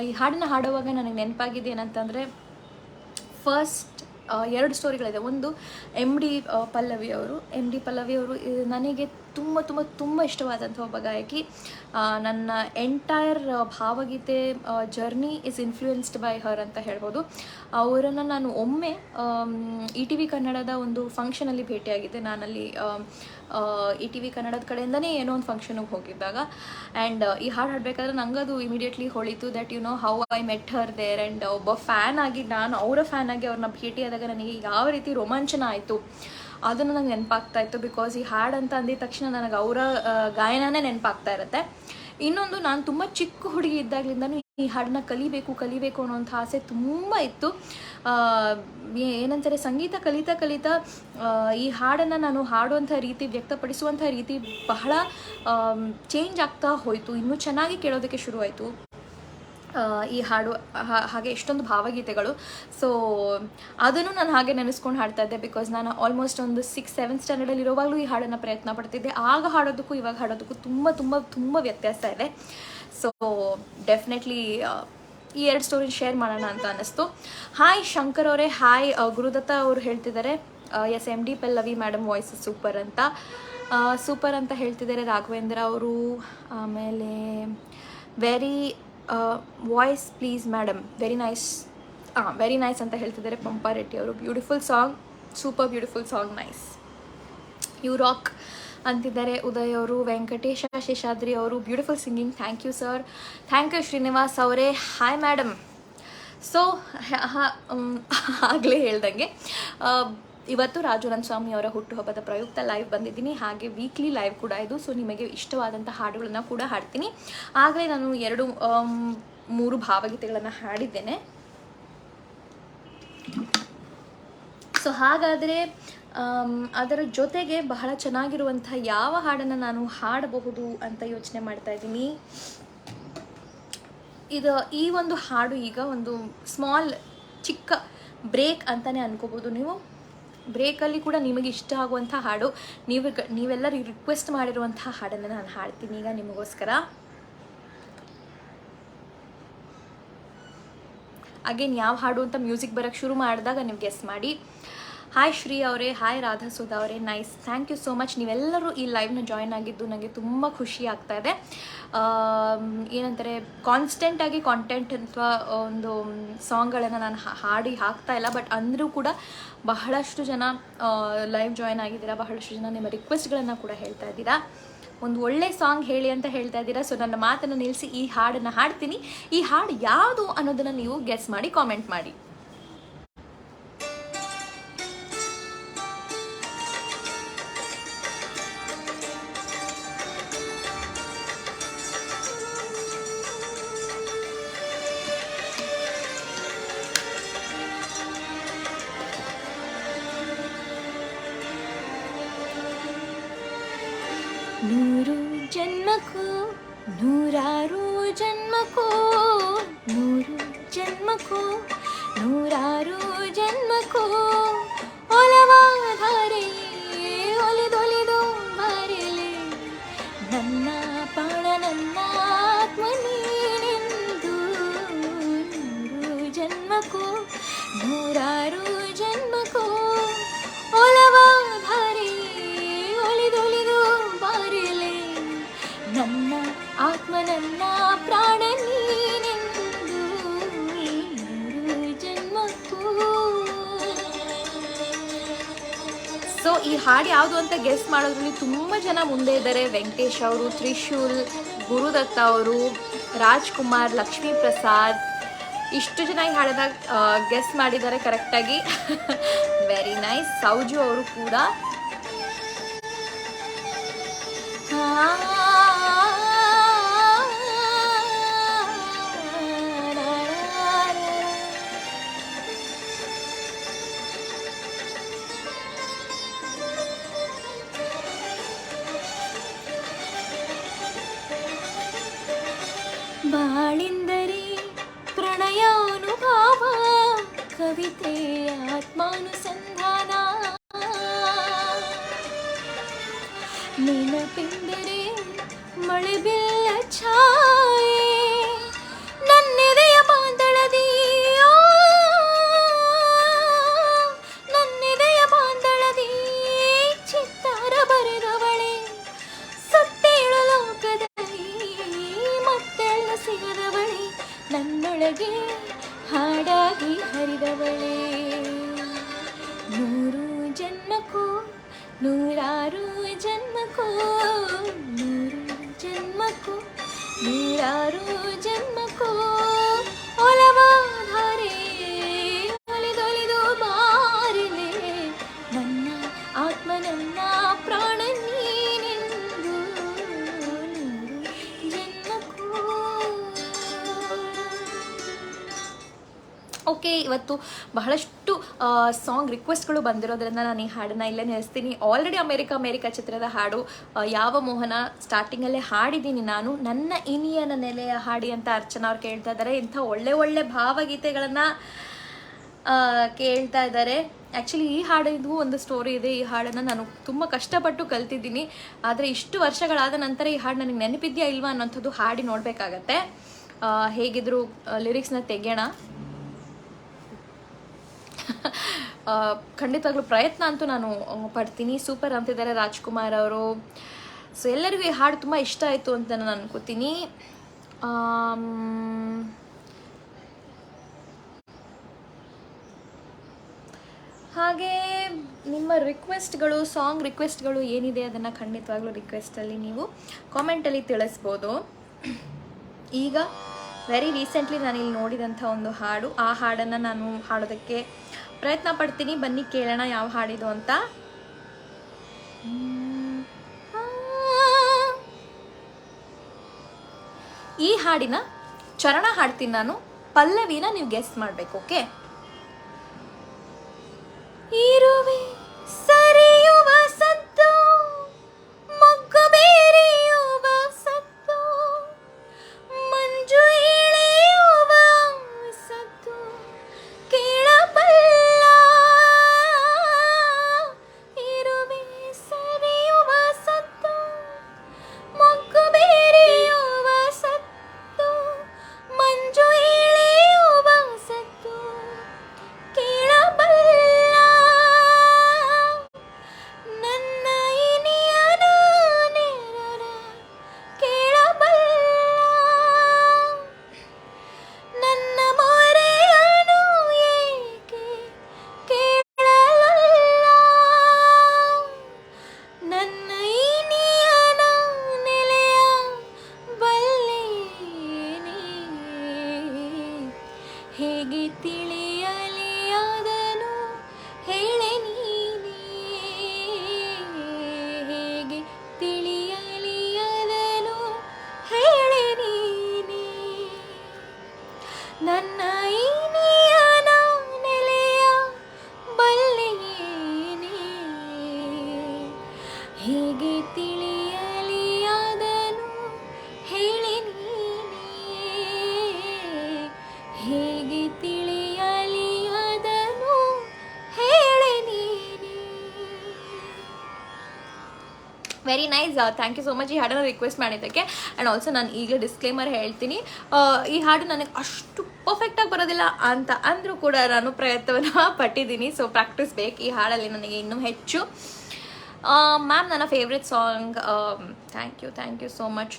ಈ ಹಾಡನ್ನ ಹಾಡುವಾಗ ನನಗೆ ನೆನಪಾಗಿದೆ ಏನಂತಂದರೆ, ಫಸ್ಟ್ 2 ಸ್ಟೋರಿಗಳಿದೆ. ಒಂದು MD ಪಲ್ಲವಿ ಅವರು ನನಗೆ ತುಂಬ ಇಷ್ಟವಾದಂಥ ಒಬ್ಬ गायकी. ನನ್ನ ಎಂಟೈರ್ ಭಾವಗೀತೆ journey is influenced by her ಅಂತ ಹೇಳ್ಬೋದು. ಅವರನ್ನು ನಾನು ಒಮ್ಮೆ ETV ಕನ್ನಡದ ಒಂದು ಫಂಕ್ಷನಲ್ಲಿ ಭೇಟಿಯಾಗಿದ್ದೆ. ನಾನಲ್ಲಿ ETV ಕನ್ನಡದ ಕಡೆಯಿಂದನೇ ಏನೋ ಒಂದು ಫಂಕ್ಷನಿಗೆ ಹೋಗಿದ್ದಾಗ, ಆ್ಯಂಡ್ ಈ ಹಾಡು ಹಾಡಬೇಕಾದ್ರೆ ನಂಗದು ಇಮಿಡಿಯೇಟ್ಲಿ ಹೊಳಿತು that you know how I met her there. And ಒಬ್ಬ ಫ್ಯಾನ್ ಆಗಿ, ನಾನು ಅವರ ಫ್ಯಾನ್ ಆಗಿ ಅವ್ರನ್ನ ಭೇಟಿಯಾದಾಗ ನನಗೆ ಯಾವ ರೀತಿ ರೋಮಾಂಚನ ಆಯಿತು ಅದನ್ನು ನನಗೆ ನೆನಪಾಗ್ತಾ ಇತ್ತು. ಬಿಕಾಸ್ ಈ ಹಾಡು ಅಂತ ಅಂದಿದ ತಕ್ಷಣ ನನಗೆ ಅವರ ಗಾಯನನೇ ನೆನಪಾಗ್ತಾ ಇರುತ್ತೆ. ಇನ್ನೊಂದು, ನಾನು ತುಂಬ ಚಿಕ್ಕ ಹುಡುಗಿ ಇದ್ದಾಗಲಿಂದನೂ ಈ ಹಾಡನ್ನ ಕಲಿಬೇಕು ಅನ್ನೋಂಥ ಆಸೆ ತುಂಬ ಇತ್ತು. ಏನಂತಾರೆ, ಸಂಗೀತ ಕಲಿತಾ ಈ ಹಾಡನ್ನು ನಾನು ಹಾಡುವಂಥ ರೀತಿ, ವ್ಯಕ್ತಪಡಿಸುವಂಥ ರೀತಿ ಬಹಳ ಚೇಂಜ್ ಆಗ್ತಾ ಹೋಯಿತು. ಇನ್ನೂ ಚೆನ್ನಾಗಿ ಕೇಳೋದಕ್ಕೆ ಶುರುವಾಯಿತು ಈ ಹಾಡು. ಹಾಗೆ ಎಷ್ಟೊಂದು ಭಾವಗೀತೆಗಳು. ಸೊ ಅದನ್ನು ನಾನು ಹಾಗೆ ನೆನೆಸ್ಕೊಂಡು ಹಾಡ್ತಾ ಇದ್ದೆ. ಬಿಕಾಸ್ ನಾನು ಆಲ್ಮೋಸ್ಟ್ ಒಂದು 6-7 ಸ್ಟ್ಯಾಂಡರ್ಡಲ್ಲಿ ಇರೋವಾಗಲೂ ಈ ಹಾಡನ್ನು ಪ್ರಯತ್ನ ಪಡ್ತಿದ್ದೆ. ಆಗ ಹಾಡೋದಕ್ಕೂ ಇವಾಗ ಹಾಡೋದಕ್ಕೂ ತುಂಬ ವ್ಯತ್ಯಾಸ ಇದೆ. ಸೊ ಡೆಫಿನೆಟ್ಲಿ ಈ 2 ಸ್ಟೋರಿ ಶೇರ್ ಮಾಡೋಣ ಅಂತ ಅನ್ನಿಸ್ತು. ಹಾಯ್ ಶಂಕರ್ ಅವರೇ, ಹಾಯ್ ಗುರುದತ್ತ ಅವರು ಹೇಳ್ತಿದ್ದಾರೆ yes MD Pallavi madam voice super ಅಂತ ಹೇಳ್ತಿದ್ದಾರೆ ರಾಘವೇಂದ್ರ ಅವರು. ಆಮೇಲೆ very voice please madam, very nice ಅಂತ ಹೇಳ್ತಿದ್ದಾರೆ ಪಂಪಾರೆಡ್ಡಿ ಅವರು. Beautiful song, super beautiful song, nice, you rock ಅಂತಿದ್ದಾರೆ ಉದಯ್ ಅವರು. ವೆಂಕಟೇಶ ಶೇಷಾದ್ರಿ ಅವರು, beautiful singing, thank you sir. Thank you Srinivas ಅವರೇ, ಹಾಯ್ ಮೇಡಮ್. ಸೊ ಆಗಲೇ ಹೇಳ್ದಂಗೆ ಇವತ್ತು ರಾಜುನಂದ ಸ್ವಾಮಿ ಅವರ ಹುಟ್ಟುಹಬ್ಬದ ಪ್ರಯುಕ್ತ ಲೈವ್ ಬಂದಿದ್ದೀನಿ. ಹಾಗೆ ವೀಕ್ಲಿ ಲೈವ್ ಕೂಡ ಇದು. ಸೊ ನಿಮಗೆ ಇಷ್ಟವಾದಂಥ ಹಾಡುಗಳನ್ನು ಕೂಡ ಹಾಡ್ತೀನಿ. ಆಗಲೇ ನಾನು 2-3 ಭಾವಗೀತೆಗಳನ್ನು ಹಾಡಿದ್ದೇನೆ. ಸೊ ಹಾಗಾದರೆ ಅದರ ಜೊತೆಗೆ ಬಹಳ ಚೆನ್ನಾಗಿರುವಂಥ ಯಾವ ಹಾಡನ್ನು ನಾನು ಹಾಡಬಹುದು ಅಂತ ಯೋಚನೆ ಮಾಡ್ತಾ ಇದ್ದೀನಿ. ಈ ಒಂದು ಹಾಡು ಈಗ ಒಂದು ಸ್ಮಾಲ್ ಚಿಕ್ಕ ಬ್ರೇಕ್ ಅಂತಲೇ ಅನ್ಕೋಬೋದು ನೀವು. ಬ್ರೇಕಲ್ಲಿ ಕೂಡ ನಿಮಗೆ ಇಷ್ಟ ಆಗುವಂಥ ಹಾಡು, ನೀವೆಲ್ಲರೂ ರಿಕ್ವೆಸ್ಟ್ ಮಾಡಿರುವಂಥ ಹಾಡನ್ನು ನಾನು ಹಾಡ್ತೀನಿ ಈಗ ನಿಮಗೋಸ್ಕರ. ಅಗೇನ್ ಯಾವ ಹಾಡು ಅಂತ ಮ್ಯೂಸಿಕ್ ಬರೋಕ್ಕೆ ಶುರು ಮಾಡಿದಾಗ ನೀವು ಗೆಸ್ ಮಾಡಿ. ಹಾಯ್ ಶ್ರೀ ಅವರೇ, ಹಾಯ್ ರಾಧಾ ಸುಧಾ ಅವರೇ, nice, thank you so much. ನೀವೆಲ್ಲರೂ ಈ ಲೈವ್ನ ಜಾಯ್ನ್ ಆಗಿದ್ದು ನನಗೆ ತುಂಬ ಖುಷಿ ಆಗ್ತಾ ಇದೆ. ಏನಂತಾರೆ, ಕಾನ್ಸ್ಟೆಂಟಾಗಿ ಕಾಂಟೆಂಟ್ ಅಥವಾ ಒಂದು ಸಾಂಗ್ಗಳನ್ನು ನಾನು ಹಾಕ್ತಾ ಇಲ್ಲ. ಬಟ್ ಅಂದರೂ ಕೂಡ ಬಹಳಷ್ಟು ಜನ ಲೈವ್ ಜಾಯ್ನ್ ಆಗಿದ್ದೀರಾ, ಬಹಳಷ್ಟು ಜನ ನಿಮ್ಮ ರಿಕ್ವೆಸ್ಟ್ಗಳನ್ನು ಕೂಡ ಹೇಳ್ತಾ ಇದ್ದೀರಾ. ಒಂದು ಒಳ್ಳೆ ಸಾಂಗ್ ಹೇಳಿ ಅಂತ ಹೇಳ್ತಾ ಇದ್ದೀರಾ. ಸೊ ನನ್ನ ಮಾತನ್ನು ನಿಲ್ಲಿಸಿ ಈ ಹಾಡನ್ನು ಹಾಡ್ತೀನಿ. ಈ ಹಾಡು ಯಾವುದು ಅನ್ನೋದನ್ನು ನೀವು ಗೆಸ್ ಮಾಡಿ ಕಾಮೆಂಟ್ ಮಾಡಿ. ನೂರು ಜನ್ಮಕ್ಕೂ ನೂರಾರು ಜನ್ಮಕ್ಕೂ, ನೂರು ಜನ್ಮಕ್ಕೂ ನೂರಾರು ಜನ್ಮಕ್ಕೂ ಒಲವಾಧಾರೆಯೇ ಒಲಿದೊಲಿದು ಬರಲಿ ನನ್ನ ಪ್ರಾಣ ನನ್ನ ಆತ್ಮ ನೀನೆಂದು. ನೂರು ಜನ್ಮಕ್ಕೂ ನೂರಾರು ಜನ್ಮಕ್ಕೂ ಒಲವಾಧಾರೆಯೇ ಒಲಿದೊಲಿದು ಬರಲಿ ನನ್ನ ಆತ್ಮ ನನ್ನ ಪ್ರಾಣ ನೀನೆಂದು. ಜನ್ಮಕ್ಕೂ. ಸೊ ಈ ಹಾಡು ಯಾವುದು ಅಂತ ಗೆಸ್ ಮಾಡೋದ್ರಲ್ಲಿ ತುಂಬ ಜನ ಮುಂದೆ ಇದ್ದಾರೆ. ವೆಂಕಟೇಶ್ ಅವರು, ತ್ರಿಶೂಲ್, ಗುರುದತ್ತ ಅವರು, ರಾಜ್ಕುಮಾರ್, ಲಕ್ಷ್ಮೀ ಪ್ರಸಾದ್, ಇಷ್ಟು ಜನ ಈ ಹಾಡನ್ನ ಗೆಸ್ ಮಾಡಿದ್ದಾರೆ ಕರೆಕ್ಟಾಗಿ. Very nice. ಸೌಜು ಅವರು ಕೂಡ. ಬಾಳಿಂದರಿ ಪ್ರಣಯಾನುಭಾವ, ಕವಿತೆ ಆತ್ಮಾನುಸಂಧಾನ, ನೆನಪೆಂದರೆ ಮಳೆ ಬೆಲ್ಲ ಛಾಯೆ, ನನ್ನೆದೆಯ ಬಾಂಧಳದಿ ನನ್ನೆದೆಯ ಬಾಂಧಳದಿ ಚಿತ್ತಾರ ಬರೆದವಳೆ, ಸುತ್ತೇಳು ಲೋಕದಲ್ಲಿ ಮತ್ತೆಲ್ಲ ಸಿಗದವಳೆ, ನನ್ನೊಳಗೆ ಹಾಡಾಗಿ ಹರಿದವಳೆ. ನೂರು ಜನ್ಮಕ್ಕೂ ನೂರಾರು ಜನ್ಮಕ್ಕೂ, ನೂರು ಜನ್ಮಕ್ಕೂ ನೂರಾರು ಜನ್ಮಕ್ಕೂ ಒಲವಾಧಾರೆ ಒಲಿದೊಲಿದು ಬಾರಿಲೆ ನನ್ನ ಆತ್ಮ ನನ್ನ ಪ್ರಾಣ ನೀನೆಂದು. ನೂರು ಜನ್ಮಕ್ಕೂ. ಓಕೆ, ಇವತ್ತು ಬಹಳಷ್ಟು ಸಾಂಗ್ ರಿಕ್ವೆಸ್ಟ್ಗಳು ಬಂದಿರೋದ್ರಿಂದ ನಾನು ಈ ಹಾಡನ್ನು ಇಲ್ಲೇ ನಿಲ್ಲಿಸ್ತೀನಿ. ಆಲ್ರೆಡಿ ಅಮೇರಿಕಾ ಚಿತ್ರದ ಹಾಡು ಯಾವ ಮೋಹನ ಸ್ಟಾರ್ಟಿಂಗಲ್ಲೇ ಹಾಡಿದ್ದೀನಿ ನಾನು. ನನ್ನ ಇನಿಯನ ನೆಲೆಯ ಹಾಡಿ ಅಂತ ಅರ್ಚನಾ ಅವ್ರು ಕೇಳ್ತಾ ಇದ್ದಾರೆ. ಇಂಥ ಒಳ್ಳೆ ಭಾವಗೀತೆಗಳನ್ನು ಕೇಳ್ತಾ ಇದ್ದಾರೆ. ಆ್ಯಕ್ಚುಲಿ ಈ ಹಾಡಿಗೂ ಒಂದು ಸ್ಟೋರಿ ಇದೆ. ಈ ಹಾಡನ್ನು ನಾನು ತುಂಬ ಕಷ್ಟಪಟ್ಟು ಕಲ್ತಿದ್ದೀನಿ. ಆದರೆ ಇಷ್ಟು ವರ್ಷಗಳಾದ ನಂತರ ಈ ಹಾಡು ನನಗೆ ನೆನಪಿದೆಯಾ ಇಲ್ವಾ ಅನ್ನೋಂಥದ್ದು ಹಾಡಿ ನೋಡಬೇಕಾಗತ್ತೆ. ಹೇಗಿದ್ರು ಲಿರಿಕ್ಸ್ನ ತೆಗೆಯೋಣ. ಖಂಡಿತವಾಗ್ಲೂ ಪ್ರಯತ್ನ ಅಂತೂ ನಾನು ಪಡ್ತೀನಿ. ಸೂಪರ್ ಅಂತಿದ್ದಾರೆ ರಾಜ್ಕುಮಾರ್ ಅವರು. ಸೊ ಎಲ್ಲರಿಗೂ ಈ ಹಾಡು ತುಂಬ ಇಷ್ಟ ಆಯಿತು ಅಂತ ನಾನು ಅನ್ಕೋತೀನಿ. ಹಾಗೆ ನಿಮ್ಮ ರಿಕ್ವೆಸ್ಟ್ಗಳು, ಸಾಂಗ್ ರಿಕ್ವೆಸ್ಟ್ಗಳು ಏನಿದೆ ಅದನ್ನು ಖಂಡಿತವಾಗ್ಲೂ ರಿಕ್ವೆಸ್ಟಲ್ಲಿ ನೀವು ಕಾಮೆಂಟಲ್ಲಿ ತಿಳಿಸ್ಬೋದು. ಈಗ ವೆರಿ ರೀಸೆಂಟ್ಲಿ ನಾನು ಇಲ್ಲಿ ನೋಡಿದಂಥ ಒಂದು ಹಾಡು, ಆ ಹಾಡನ್ನು ನಾನು ಹಾಡೋದಕ್ಕೆ ಪ್ರಯತ್ನ ಪಡ್ತೀನಿ. ಬನ್ನಿ ಕೇಳೋಣ ಯಾವ ಹಾಡಿದು ಅಂತ. ಈ ಹಾಡಿನ ಚರಣ ಹಾಡ್ತೀನಿ ನಾನು, ಪಲ್ಲವಿನ ನೀವು ಗೆಸ್ ಮಾಡಬೇಕು. ಓಕೆ? ಇರುವೆ ಸರಿಯುವ ಸದ್ದು, ಮೊಗ್ಗು ಬೇರೆಯುವ ಸದ್ದು, ಮಂಜು ಇಳೆಯುವ ಸದ್ದು ಕೇಳಬಲ್ಲ. ಇರುವೆ ಸರಿಯುವ ಸದ್ದು, ಮೊಗ್ಗು ಬೇರೆಯುವ ಸದ್ದು, ಮಂಜು ಇಳೆಯುವ ಸದ್ದು ಕೇಳಬಲ್ಲ. ಹೇಗೆ ತಿಳಿಯಲಿ ಅದನು ಹೇಳೆ ನೀನೇ, ಹೇಗೆ ತಿಳಿಯಲಿ ಅದನು ಹೇಳೆ ನೀನೇ, ನನ್ನ ಇನಿಯನ ನೆಲೆಯ ಬಲ್ಲೆಯೇನೇ, ಹೇಗೆ ತಿಳಿಯಲಿ ಅದನು ಹೇಳೆ ನೀನೇ, ಹೇಗೆ ತಿಳಿಯಲಿ ಅದನು ಹೇಳೆ ನೀನೇ. Very nice, thank you so much ಈ ಹಾಡನ್ನು ರಿಕ್ವೆಸ್ಟ್ ಮಾಡಿದ್ದಕ್ಕೆ. ಆ್ಯಂಡ್ ಆಲ್ಸೋ ನಾನು ಈಗಲೇ ಡಿಸ್ಕ್ಲೇಮರ್ ಹೇಳ್ತೀನಿ, ಈ ಹಾಡು ನನಗೆ ಅಷ್ಟು ಪರ್ಫೆಕ್ಟಾಗಿ ಬರೋದಿಲ್ಲ ಅಂತ ಅಂದರೂ ಕೂಡ ನಾನು ಪ್ರಯತ್ನವನ್ನು ಪಟ್ಟಿದ್ದೀನಿ. ಸೊ ಪ್ರಾಕ್ಟೀಸ್ ಬೇಕು ಈ ಹಾಡಲ್ಲಿ ನನಗೆ ಇನ್ನೂ ಹೆಚ್ಚು. ಮ್ಯಾಮ್ ನನ್ನ favourite song, thank you so much.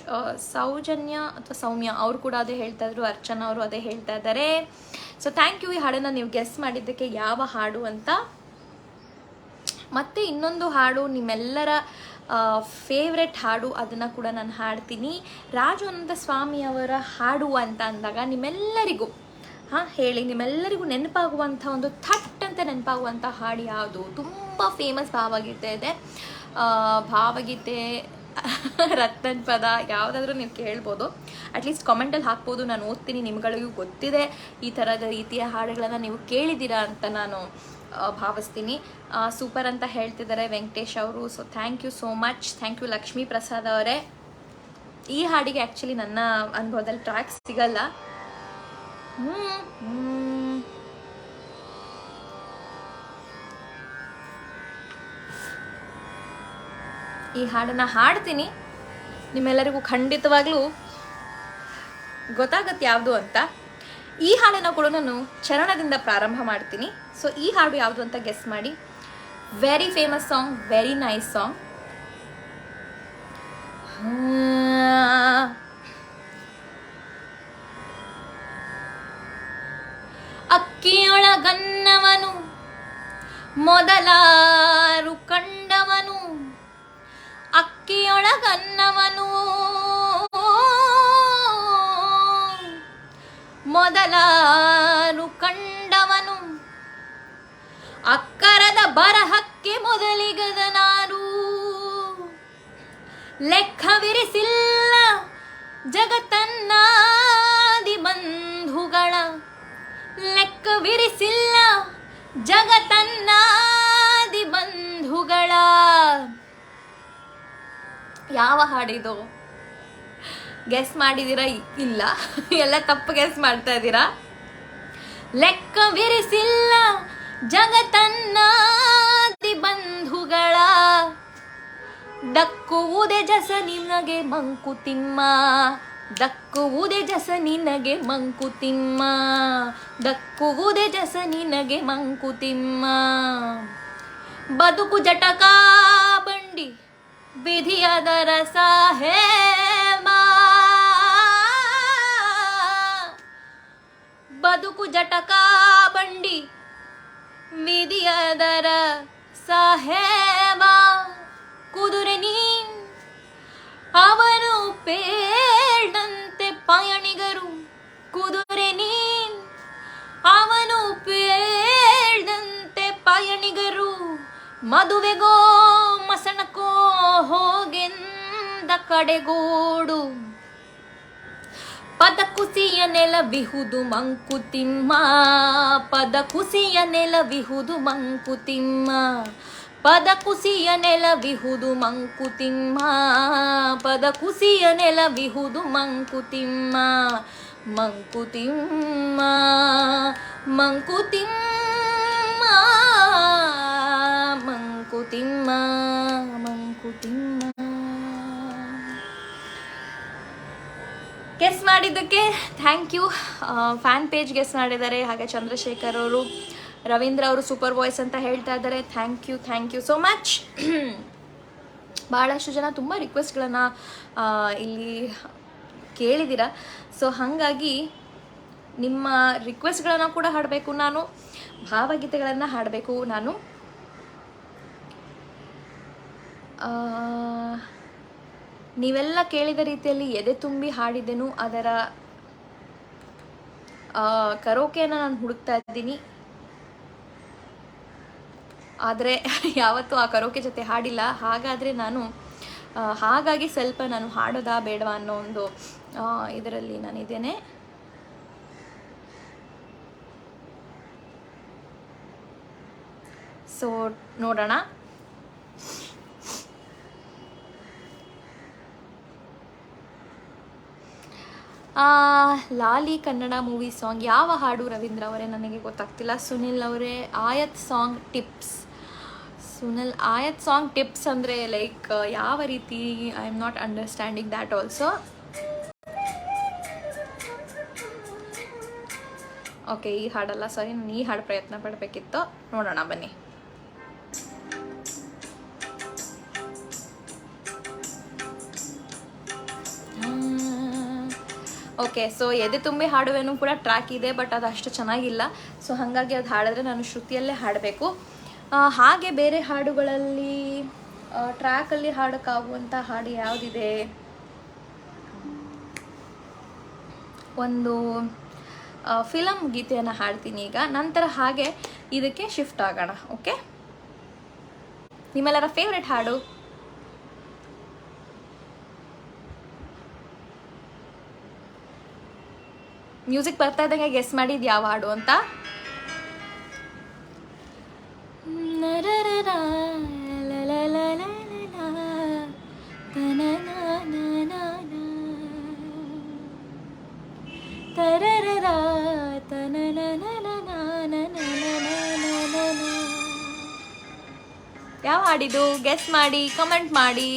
Soujanya ಅಥವಾ ಸೌಮ್ಯ ಅವರು ಕೂಡ ಅದೇ ಹೇಳ್ತಾ ಇದ್ರು, ಅರ್ಚನಾ ಅವರು ಅದೇ ಹೇಳ್ತಾ ಇದ್ದಾರೆ. ಸೊ ಥ್ಯಾಂಕ್ ಯು ಈ ಹಾಡನ್ನು ನೀವು ಗೆಸ್ ಮಾಡಿದ್ದಕ್ಕೆ ಯಾವ ಹಾಡು ಅಂತ. ಮತ್ತು ಇನ್ನೊಂದು ಹಾಡು ನಿಮ್ಮೆಲ್ಲರ ಫೇವ್ರೆಟ್ ಹಾಡು, ಅದನ್ನು ಕೂಡ ನಾನು ಹಾಡ್ತೀನಿ. ರಾಜು ಅನಂತ ಸ್ವಾಮಿಯವರ ಹಾಡು ಅಂತ ಅಂದಾಗ ನಿಮ್ಮೆಲ್ಲರಿಗೂ ಹೇಳಿ, ನಿಮ್ಮೆಲ್ಲರಿಗೂ ನೆನಪಾಗುವಂಥ ಒಂದು ಥಟ್ ಅಂತ ನೆನಪಾಗುವಂಥ ಹಾಡು ಯಾವುದು? ತುಂಬ ಫೇಮಸ್ ಭಾವಗೀತೆ ಇದೆ. ಭಾವಗೀತೆ, ರತ್ನನ್ ಪದ ಯಾವುದಾದ್ರೂ ನೀವು ಕೇಳ್ಬೋದು. ಅಟ್ಲೀಸ್ಟ್ ಕಾಮೆಂಟಲ್ಲಿ ಹಾಕ್ಬೋದು, ನಾನು ಓದ್ತೀನಿ. ನಿಮ್ಗಳಿಗೂ ಗೊತ್ತಿದೆ ಈ ಥರದ ರೀತಿಯ ಹಾಡುಗಳನ್ನು ನೀವು ಕೇಳಿದ್ದೀರಾ ಅಂತ ನಾನು ಭಾವಿಸ್ತೀನಿ. ಸೂಪರ್ ಅಂತ ಹೇಳ್ತಿದ್ದಾರೆ ವೆಂಕಟೇಶ್ ಅವರು. So thank you so much. Thank you Lakshmi Prasad ಅವರೇ. ಈ ಹಾಡಿಗೆ ಆ್ಯಕ್ಚುಲಿ ನನ್ನ ಅನುಭವದಲ್ಲಿ ಟ್ರ್ಯಾಕ್ ಸಿಗಲ್ಲ. ಈ ಹಾಡನ್ನು ಹಾಡ್ತೀನಿ, ನಿಮ್ಮೆಲ್ಲರಿಗೂ ಖಂಡಿತವಾಗ್ಲೂ ಗೊತ್ತಾಗತ್ತೆ ಯಾವುದು ಅಂತ. ಈ ಹಾಡನ್ನು ಕೂಡ ನಾನು ಚರಣದಿಂದ ಪ್ರಾರಂಭ ಮಾಡ್ತೀನಿ. ಸೊ ಈ ಹಾಡು ಯಾವುದು ಅಂತ ಗೆಸ್ ಮಾಡಿ. Very famous song, very nice song. ಅಕ್ಕಿಯೊಳಗನ್ನವನು ಮೊದಲಾರು ಕಂಡವನು, ಅಕ್ಕಿಯೊಳಗನ್ನವನು ಮೊದಲಾರು ಕಂಡವನು, ಅಕ್ಕರದ ಬರಹಕ್ಕೆ ಮೊದಲಿಗದನಾರು, ಲೆಕ್ಕವಿರಿಸಿಲ್ಲ ಜಗತ್ತನ್ನಾದಿ ಬಂಧುಗಳ, ಲೆಕ್ಕ ಲೆಕ್ಕವಿರಿಸಿಲ್ಲ ಜಗತನ್ನಾದಿ ಬಂಧುಗಳ. ಯಾವ ಹಾಡಿದು ಗೆಸ್ ಮಾಡಿದೀರಾ? ಇಲ್ಲ, ಎಲ್ಲ ತಪ್ಪು ಗೆಸ್ ಮಾಡ್ತಾ ಇದ್ದೀರಾ. ಲೆಕ್ಕವಿರಿಸಿಲ್ಲ ಜಗತನ್ನಾದಿ ಬಂಧುಗಳ, ದಕ್ಕುವುದೇ ಜಸ ನಿನಗೆ ಮಂಕುತಿಮ್ಮ, ದಕ್ಕುವುದೇ ಜಸ ನಿನಗೆ ಮಂಕುತಿಮ್ಮ, ದಕ್ಕುವುದೇ ಜಸ ನಿನಗೆ ಮಂಕುತಿಮ್ಮ. ಬದುಕು ಜಟಕ ಬಂಡಿ ವಿಧಿಯದರ ಸಾಹೇಬ, ಬದುಕು ಜಟಕ ಬಂಡಿ ವಿಧಿಯದರ ಸಾಹೇಬ. ಕುದುರೆ ನೀನ್ ಅವನು ಪೇಳ್ದಂತೆ ಪಯಣಿಗರು, ಕುದುರೆ ನೀನ್ ಅವನು ಪೇಳ್ದಂತೆ ಪಯಣಿಗರು. ಮದುವೆಗೋ ಮಸಣಕೋ ಹೋಗೆಂದ ಕಡೆಗೋಡು, ಪದ ಕುಸಿಯ ನೆಲವಿಹುದು ಮಂಕುತಿಮ್ಮ, ಪದ ಕುಸಿಯ ನೆಲವಿಹುದು ಮಂಕುತಿಮ್ಮ, ಪದ ಕುಸಿಯ ನೆಲವಿಹುದು ಮಂಕುತಿಮ್ಮ, ಪದ ಕುಸಿಯ ನೆಲವಿಹುದು ಮಂಕುತಿಮ್ಮ, ಮಂಕುತಿಮ್ಮ ಮಂಕುತಿಮ್ಮ ಮಂಕುತಿಮ್ಮ ಮಂಕುತಿಮ್ಮ. ಗೆಸ್ ಮಾಡಿದ್ದಕ್ಕೆ thank you. Fan page guess ಮಾಡಿದ್ದಾರೆ. ಹಾಗೆ ಚಂದ್ರಶೇಖರ್ ಅವರು, ರವೀಂದ್ರ ಅವರು ಸೂಪರ್ ವಾಯ್ಸ್ ಅಂತ ಹೇಳ್ತಾ ಇದ್ದಾರೆ. Thank you so much. ಭಾಳಷ್ಟು ಜನ ತುಂಬ ರಿಕ್ವೆಸ್ಟ್ಗಳನ್ನು ಇಲ್ಲಿ ಕೇಳಿದ್ದೀರ. ಸೊ ಹಾಗಾಗಿ ನಿಮ್ಮ ರಿಕ್ವೆಸ್ಟ್ಗಳನ್ನು ಕೂಡ ಹಾಡಬೇಕು ನಾನು, ಭಾವಗೀತೆಗಳನ್ನು ಹಾಡಬೇಕು ನಾನು. ನೀವೆಲ್ಲ ಕೇಳಿದ ರೀತಿಯಲ್ಲಿ ಎದೆ ತುಂಬಿ ಹಾಡಿದ್ದೆನು, ಅದರ ಕರೋಕೆಯನ್ನು ನಾನು ಹುಡುಕ್ತಾ ಇದ್ದೀನಿ. ಆದರೆ ಯಾವತ್ತೂ ಆ ಕರೋಕೆ ಜೊತೆ ಹಾಡಿಲ್ಲ. ಹಾಗಾಗಿ ಸ್ವಲ್ಪ ನಾನು ಹಾಡೋದಾ ಬೇಡವಾ ಅನ್ನೋ ಒಂದು ಇದರಲ್ಲಿ ನಾನಿದ್ದೇನೆ. ಸೊ ನೋಡೋಣ. ಲಾಲಿ ಕನ್ನಡ ಮೂವಿ ಸಾಂಗ್ ಯಾವ ಹಾಡು ರವೀಂದ್ರ ಅವರೇ? ನನಗೆ ಗೊತ್ತಾಗ್ತಿಲ್ಲ. ಸುನಿಲ್ ಅವರೇ, ಆಯತ್ ಸಾಂಗ್ ಟಿಪ್ಸ್. ಸುನಿಲ್, ಆಯತ್ ಸಾಂಗ್ ಟಿಪ್ಸ್ ಅಂದರೆ ಲೈಕ್ ಯಾವ ರೀತಿ? I am not understanding that also. Okay, ಈ ಹಾಡಲ್ಲ, ಸಾರಿ, ನಾನು ಈ ಹಾಡು ಪ್ರಯತ್ನ ಪಡಬೇಕಿತ್ತು. ನೋಡೋಣ ಬನ್ನಿ. ಓಕೆ, ಸೊ ಎದೆ ತುಂಬಿ ಹಾಡುವೇನೂ ಕೂಡ ಟ್ರ್ಯಾಕ್ ಇದೆ, ಬಟ್ ಅದು ಅಷ್ಟು ಚೆನ್ನಾಗಿಲ್ಲ. ಸೊ ಹಾಗಾಗಿ ಅದು ಹಾಡಿದ್ರೆ ನಾನು ಶ್ರುತಿಯಲ್ಲೇ ಹಾಡಬೇಕು. ಹಾಗೆ ಬೇರೆ ಹಾಡುಗಳಲ್ಲಿ ಟ್ರ್ಯಾಕಲ್ಲಿ ಹಾಡೋಕ್ಕಾಗುವಂಥ ಹಾಡು ಯಾವುದಿದೆ? ಒಂದು ಫಿಲಮ್ ಗೀತೆಯನ್ನು ಹಾಡ್ತೀನಿ ಈಗ, ನಂತರ ಹಾಗೆ ಇದಕ್ಕೆ ಶಿಫ್ಟ್ ಆಗೋಣ. ಓಕೆ, ನಿಮ್ಮೆಲ್ಲರ ಫೇವ್ರೆಟ್ ಹಾಡು ಮ್ಯೂಸಿಕ್ ಬರ್ತಾ ಇದ್ದಂಗೆ ಗೆಸ್ ಮಾಡಿದ್ದು ಯಾವ ಹಾಡು ಅಂತ. ಯಾವ ಹಾಡಿದು ಗೆಸ್ ಮಾಡಿ, ಕಮೆಂಟ್ ಮಾಡಿ.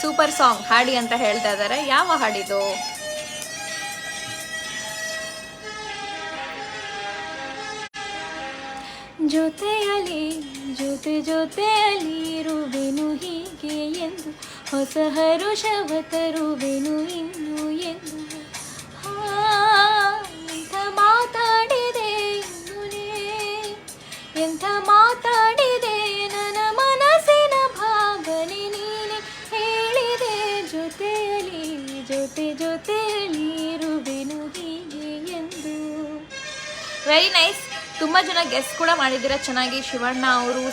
ಸೂಪರ್ ಸಾಂಗ್ ಹಾಡಿ ಅಂತ ಹೇಳ್ತಾ ಇದ್ದಾರೆ. ಯಾವ ಹಾಡಿದು? ಜೊತೆಯಲ್ಲಿ ಜೊತೆಯಲ್ಲಿ ಇರುವೆನು ಹೀಗೆ ಎಂದು, ಹೊಸ ಹರುಷವ ತರುವೆನು ಇನ್ನು ಎಂದು. ಎಂಥ ಮಾತಾಡಿದೆ ಎಂಥ ಮಾತಾಡಿದೆ, ನನ್ನ ಮನಸ್ಸಿನ ಭಾವನೆ ನೀನೆ ಹೇಳಿದೆ. ಜೊತೆಯಲ್ಲಿ ಇರುವೆನು ಹೀಗೆ ಎಂದು. Very nice. ತುಂಬ ಜನ ಗೆಸ್ ಕೂಡ ಮಾಡಿದ್ದೀರಾ ಚೆನ್ನಾಗಿ. ಶಿವಣ್ಣ ಅವರು,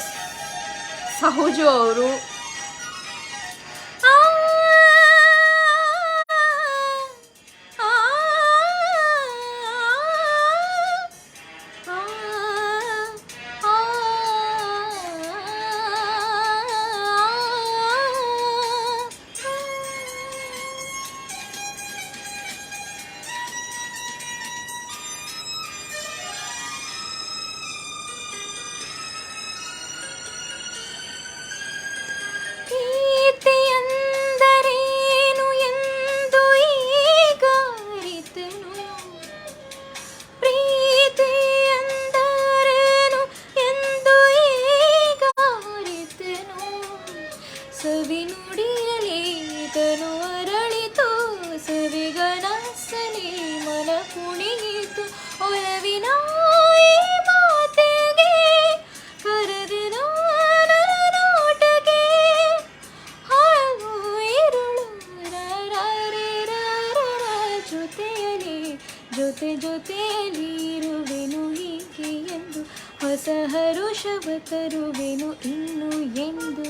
ಸಹಜು ಅವರು, ಜೊತೆಯಲ್ಲಿರುವೆನು ಹೀಗೆ ಎಂದು ಹೊಸ ಹರುಷವ ತರುವೆನು ಇನ್ನು ಎಂದು.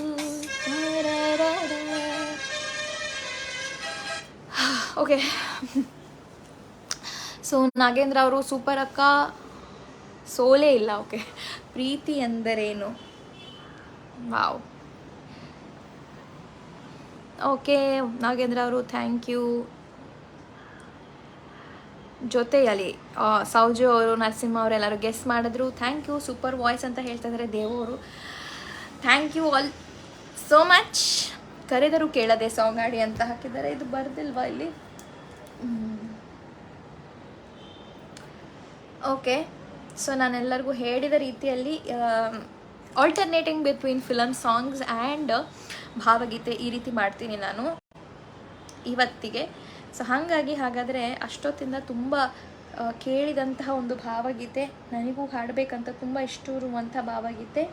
ಓಕೆ, ಸೊ ನಾಗೇಂದ್ರ ಅವರು ಸೂಪರ್ ಅಕ್ಕ, ಸೋಲೇ ಇಲ್ಲ. ಓಕೆ, ಪ್ರೀತಿ ಎಂದರೇನು, ವಾವ್. ಓಕೆ ನಾಗೇಂದ್ರ ಅವರು ಥ್ಯಾಂಕ್ ಯು. ಜೊತೆಯಲ್ಲಿ ಸೌಜು ಅವರು, ನರಸಿಂಹ ಅವರು ಎಲ್ಲರೂ ಗೆಸ್ ಮಾಡಿದ್ರು. ಥ್ಯಾಂಕ್ ಯು, ಸೂಪರ್ ವಾಯ್ಸ್ ಅಂತ ಹೇಳ್ತಾ ಇದ್ದಾರೆ ದೇವು ಅವರು. Thank you all so much. ಕರೆದರು ಕೇಳದೆ ಸಾಂಗ್ ಆಡಿ ಅಂತ ಹಾಕಿದ್ದಾರೆ, ಇದು ಬರ್ದಿಲ್ವಾ ಇಲ್ಲಿ? ಓಕೆ, ಸೊ ನಾನೆಲ್ಲರಿಗೂ ಹೇಳಿದ ರೀತಿಯಲ್ಲಿ alternating between film songs and ಭಾವಗೀತೆ ಈ ರೀತಿ ಮಾಡ್ತೀನಿ ನಾನು ಇವತ್ತಿಗೆ. ಸೊ ಹಾಗಾಗಿ ಹಾಗಾದರೆ ಅಷ್ಟೊತ್ತಿಂದ ತುಂಬ ಕೇಳಿದಂತಹ ಒಂದು ಭಾವಗೀತೆ, ನನಗೂ ಹಾಡಬೇಕಂತ ತುಂಬ ಇಷ್ಟ ಇರುವಂಥ ಭಾವಗೀತೆ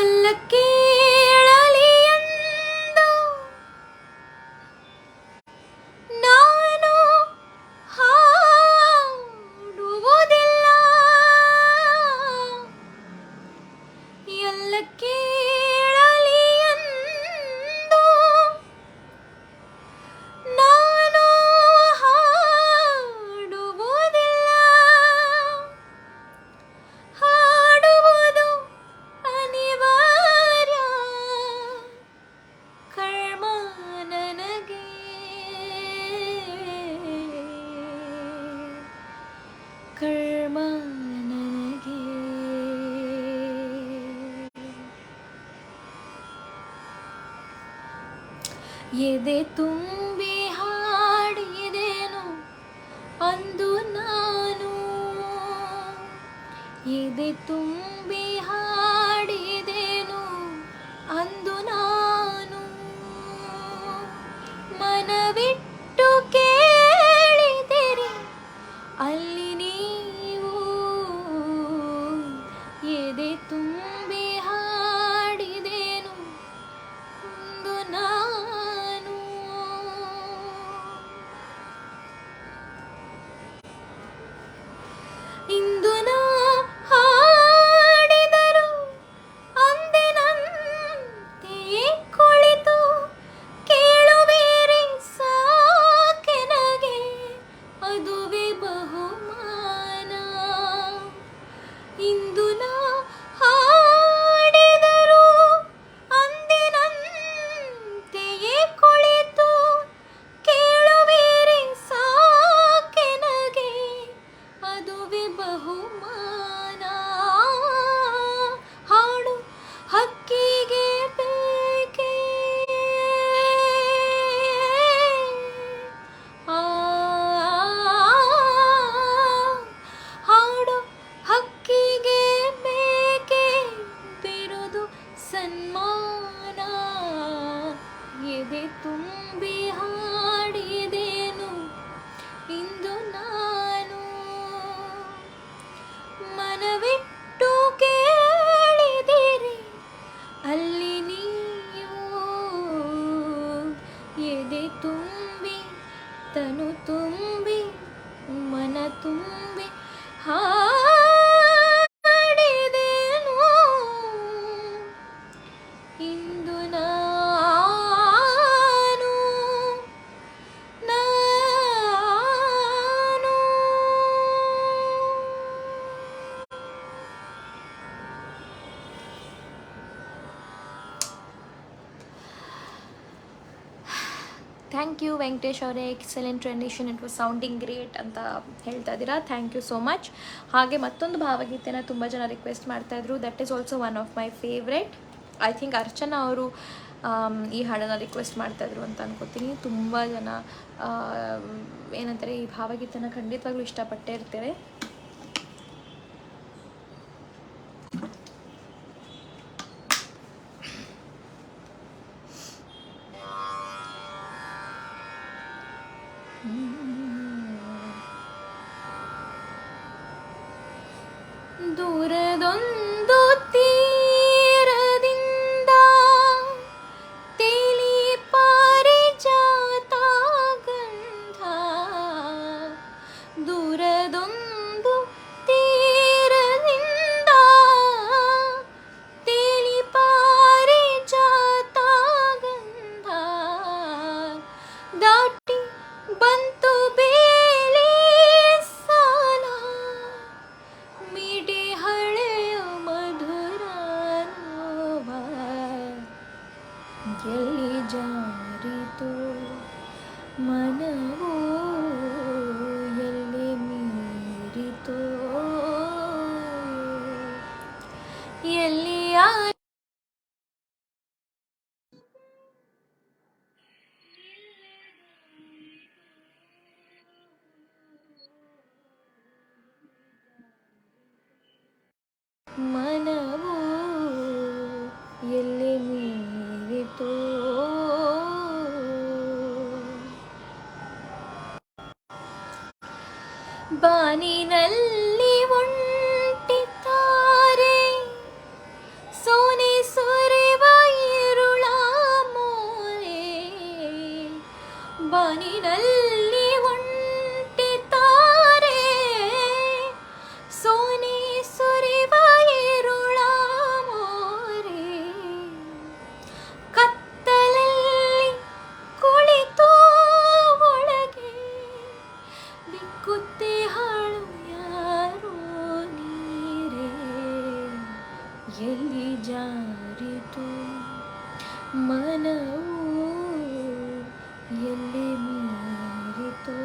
ಎಲ್ಲ ಕೇಳಲಿ ಎಂದು ನಾನು ಹಾಡುವುದಿಲ್ಲ, ಎಲ್ಲ ಕೇಳಲಿ ಎಂದು ನಾನು ಹಾಡುವುದಿಲ್ಲ, ಹಾಡುವುದು ಅನಿವಾರ್ಯ ಕರ್ಮ ನನಗೆ, ಕರ್ಮ ನನಗೆ. ಎದೆ ತುಂಬಿ ಹಾಡಿದೆನು ಅಂದು ನಾನು, ಎದೆ ತುಂಬಿ ಹಾಡಿದೆನು ಅಂದು ನಾನು, ಮನವಿಟ್ಟು ಕೇಳಿದಿರಿ ಅಲ್ಲಿ ನೀವು, ಎದೆ ತುಂಬಿ ಹಾಡಿದೆನು ಅಂದು ನಾನು. ಇಂದು ನಾ ಹಾಡಿದರು ಥ್ಯಾಂಕ್ ಯು ವೆಂಕಟೇಶ್ ಅವರೇ, excellent rendition, it was sounding great ಅಂತ ಹೇಳ್ತಾ ಇದ್ದೀರಾ. Thank you so much. ಹಾಗೆ ಮತ್ತೊಂದು ಭಾವಗೀತೆನ ತುಂಬ ಜನ ರಿಕ್ವೆಸ್ಟ್ ಮಾಡ್ತಾಯಿದ್ರು. That is also one of my favourite. I think Archana ಅವರು ಈ ಹಾಡನ್ನು ರಿಕ್ವೆಸ್ಟ್ ಮಾಡ್ತಾಯಿದ್ರು ಅಂತ ಅನ್ಕೋತೀನಿ. ತುಂಬ ಜನ ಏನಂತಾರೆ, ಈ ಭಾವಗೀತೆನ ಖಂಡಿತವಾಗ್ಲೂ ಇಷ್ಟಪಟ್ಟೇ ಇರ್ತಾರೆ. ದೂರದೊಂದು ತೀರದಿಂದ ತೇಲಿ ಪಾರಿಜಾತ ಗಂಧ, ದೂರದೊಂದು ತೀರದಿಂದ ತೇಲಿ ಪಾರಿಜಾತ ಗಂಧ, ದಾಟಿ ಬಂತು ಬೇಲಿ ಸಾಲ, ಮೀಡಿ ಹಳೆಯ ಮಧುರ ನೋವ, ಎಲ್ಲಿ ಜಾರಿತು ಮನವೋ, ಎಲ್ಲಿ ಮೀರಿತೋ, ಎಲ್ಲಿ ಮನವೋ, ಎಲ್ಲಿ ಮೀರಿತೋ. ಬಾನಿನಲ್ಲಿ ಒಂಟಿತಾರೆ ಸೋನೆ ಸುರಿವ ಇರುಳ ಮೋರೆ, ಬಾನಿನಲ್ಲಿ ಒಂಟಿತಾರೆ ಸೋನೆ ಸುರಿವ ಇರುಳ ಮೋರೆ, ಕತ್ತಲಲ್ಲಿ ಕುಳಿತು ಒಳಗೆ ಬಿಕ್ಕುತ್ತೆ ಹಾಳು ಯಾರೋ ನೀರೇ, ಎಲ್ಲಿ ಜಾರಿತು ಮನವೋ, ಎಲ್ಲಿ ಮೀರಿತೋ,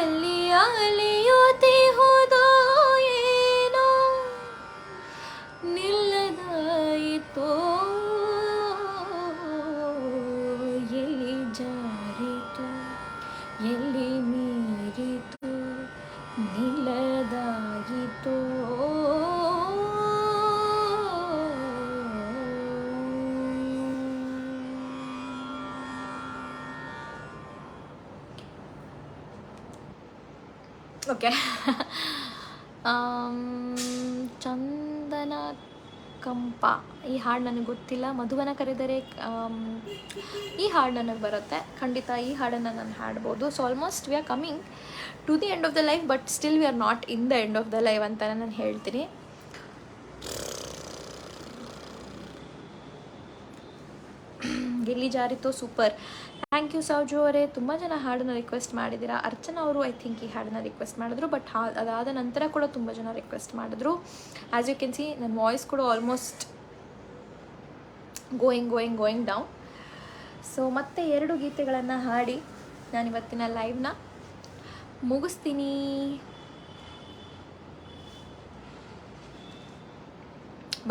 ಎಲ್ಲಿ ಅಲೆಯುತ್ತಿಹುದೋ ಏನೋ ನಿಲ್ಲದಾಯಿತೋ, ಎಲ್ಲಿ ಜಾರಿತು ಎಲ್ಲಿ ಮೀರಿತು ನಿಲ್ಲದಾಯಿತೋ. ಓಕೆ, ಚಂದನ ಕಂಪ ಈ ಹಾಡು ನನಗೆ ಗೊತ್ತಿಲ್ಲ. ಮಧುವನ ಕರೆದರೆ ಈ ಹಾಡು ನನಗೆ ಬರುತ್ತೆ ಖಂಡಿತ. ಈ ಹಾಡನ್ನು ನಾನು ಹಾಡ್ಬೋದು. So almost we are coming to the end of the life, but still we are not in the end of the life ಅಂತ ನಾನು ಹೇಳ್ತೀನಿ. ಗಿಲ್ಲಿ ಜಾರಿತು, ಸೂಪರ್. ಥ್ಯಾಂಕ್ ಯು ಸೌಜು ಅವರೇ. ತುಂಬ ಜನ ಹಾಡನ್ನು ರಿಕ್ವೆಸ್ಟ್ ಮಾಡಿದ್ದೀರಾ. ಅರ್ಚನಾ ಅವರು ಐ ಥಿಂಕ್ ಈ ಹಾಡನ್ನು ರಿಕ್ವೆಸ್ಟ್ ಮಾಡಿದ್ರು, ಬಟ್ ಅದಾದ ನಂತರ ಕೂಡ ತುಂಬ ಜನ ರಿಕ್ವೆಸ್ಟ್ ಮಾಡಿದ್ರು. ಆ್ಯಸ್ ಯು ಕ್ಯಾನ್ ಸಿ ನನ್ನ ವಾಯ್ಸ್ ಕೂಡ ಆಲ್ಮೋಸ್ಟ್ ಗೋಯಿಂಗ್ ಡೌನ್. ಸೊ ಮತ್ತೆ 2 ಗೀತೆಗಳನ್ನು ಹಾಡಿ ನಾನು ಇವತ್ತಿನ ಲೈವ್ನ ಮುಗಿಸ್ತೀನಿ.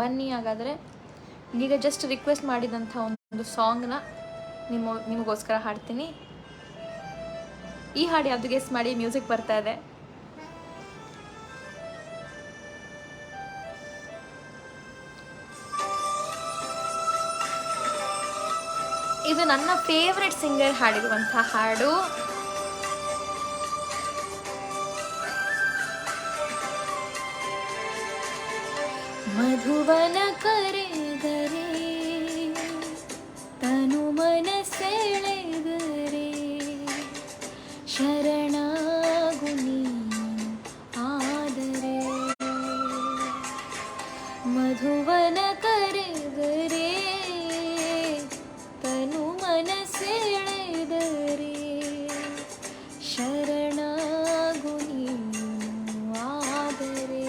ಬನ್ನಿ, ಹಾಗಾದರೆ ಈಗ ಜಸ್ಟ್ ರಿಕ್ವೆಸ್ಟ್ ಮಾಡಿದಂಥ ಒಂದು ಸಾಂಗ್ನ ನಿಮಗೋಸ್ಕರ ಹಾಡ್ತೀನಿ. ಈ ಹಾಡು ಯಾವುದು ಗೆಸ್ ಮಾಡಿ. ಮ್ಯೂಸಿಕ್ ಬರ್ತಾ ಇದೆ. ಇದು ನನ್ನ ಫೇವ್ರೆಟ್ ಸಿಂಗರ್ ಹಾಡಿರುವಂಥ ಹಾಡು. ಮಧುವನ ಕರೆದರೆ ತನು ಮನ ಸೆಳೆದರೆ ಶರಣಾಗು ನೀನು ಆದರೆ, ಮಧುವನ ಕರೆದರೆ ತನು ಮನ ಸೆಳೆದರೆ ಶರಣಾಗು ನೀನು ಆದರೆ,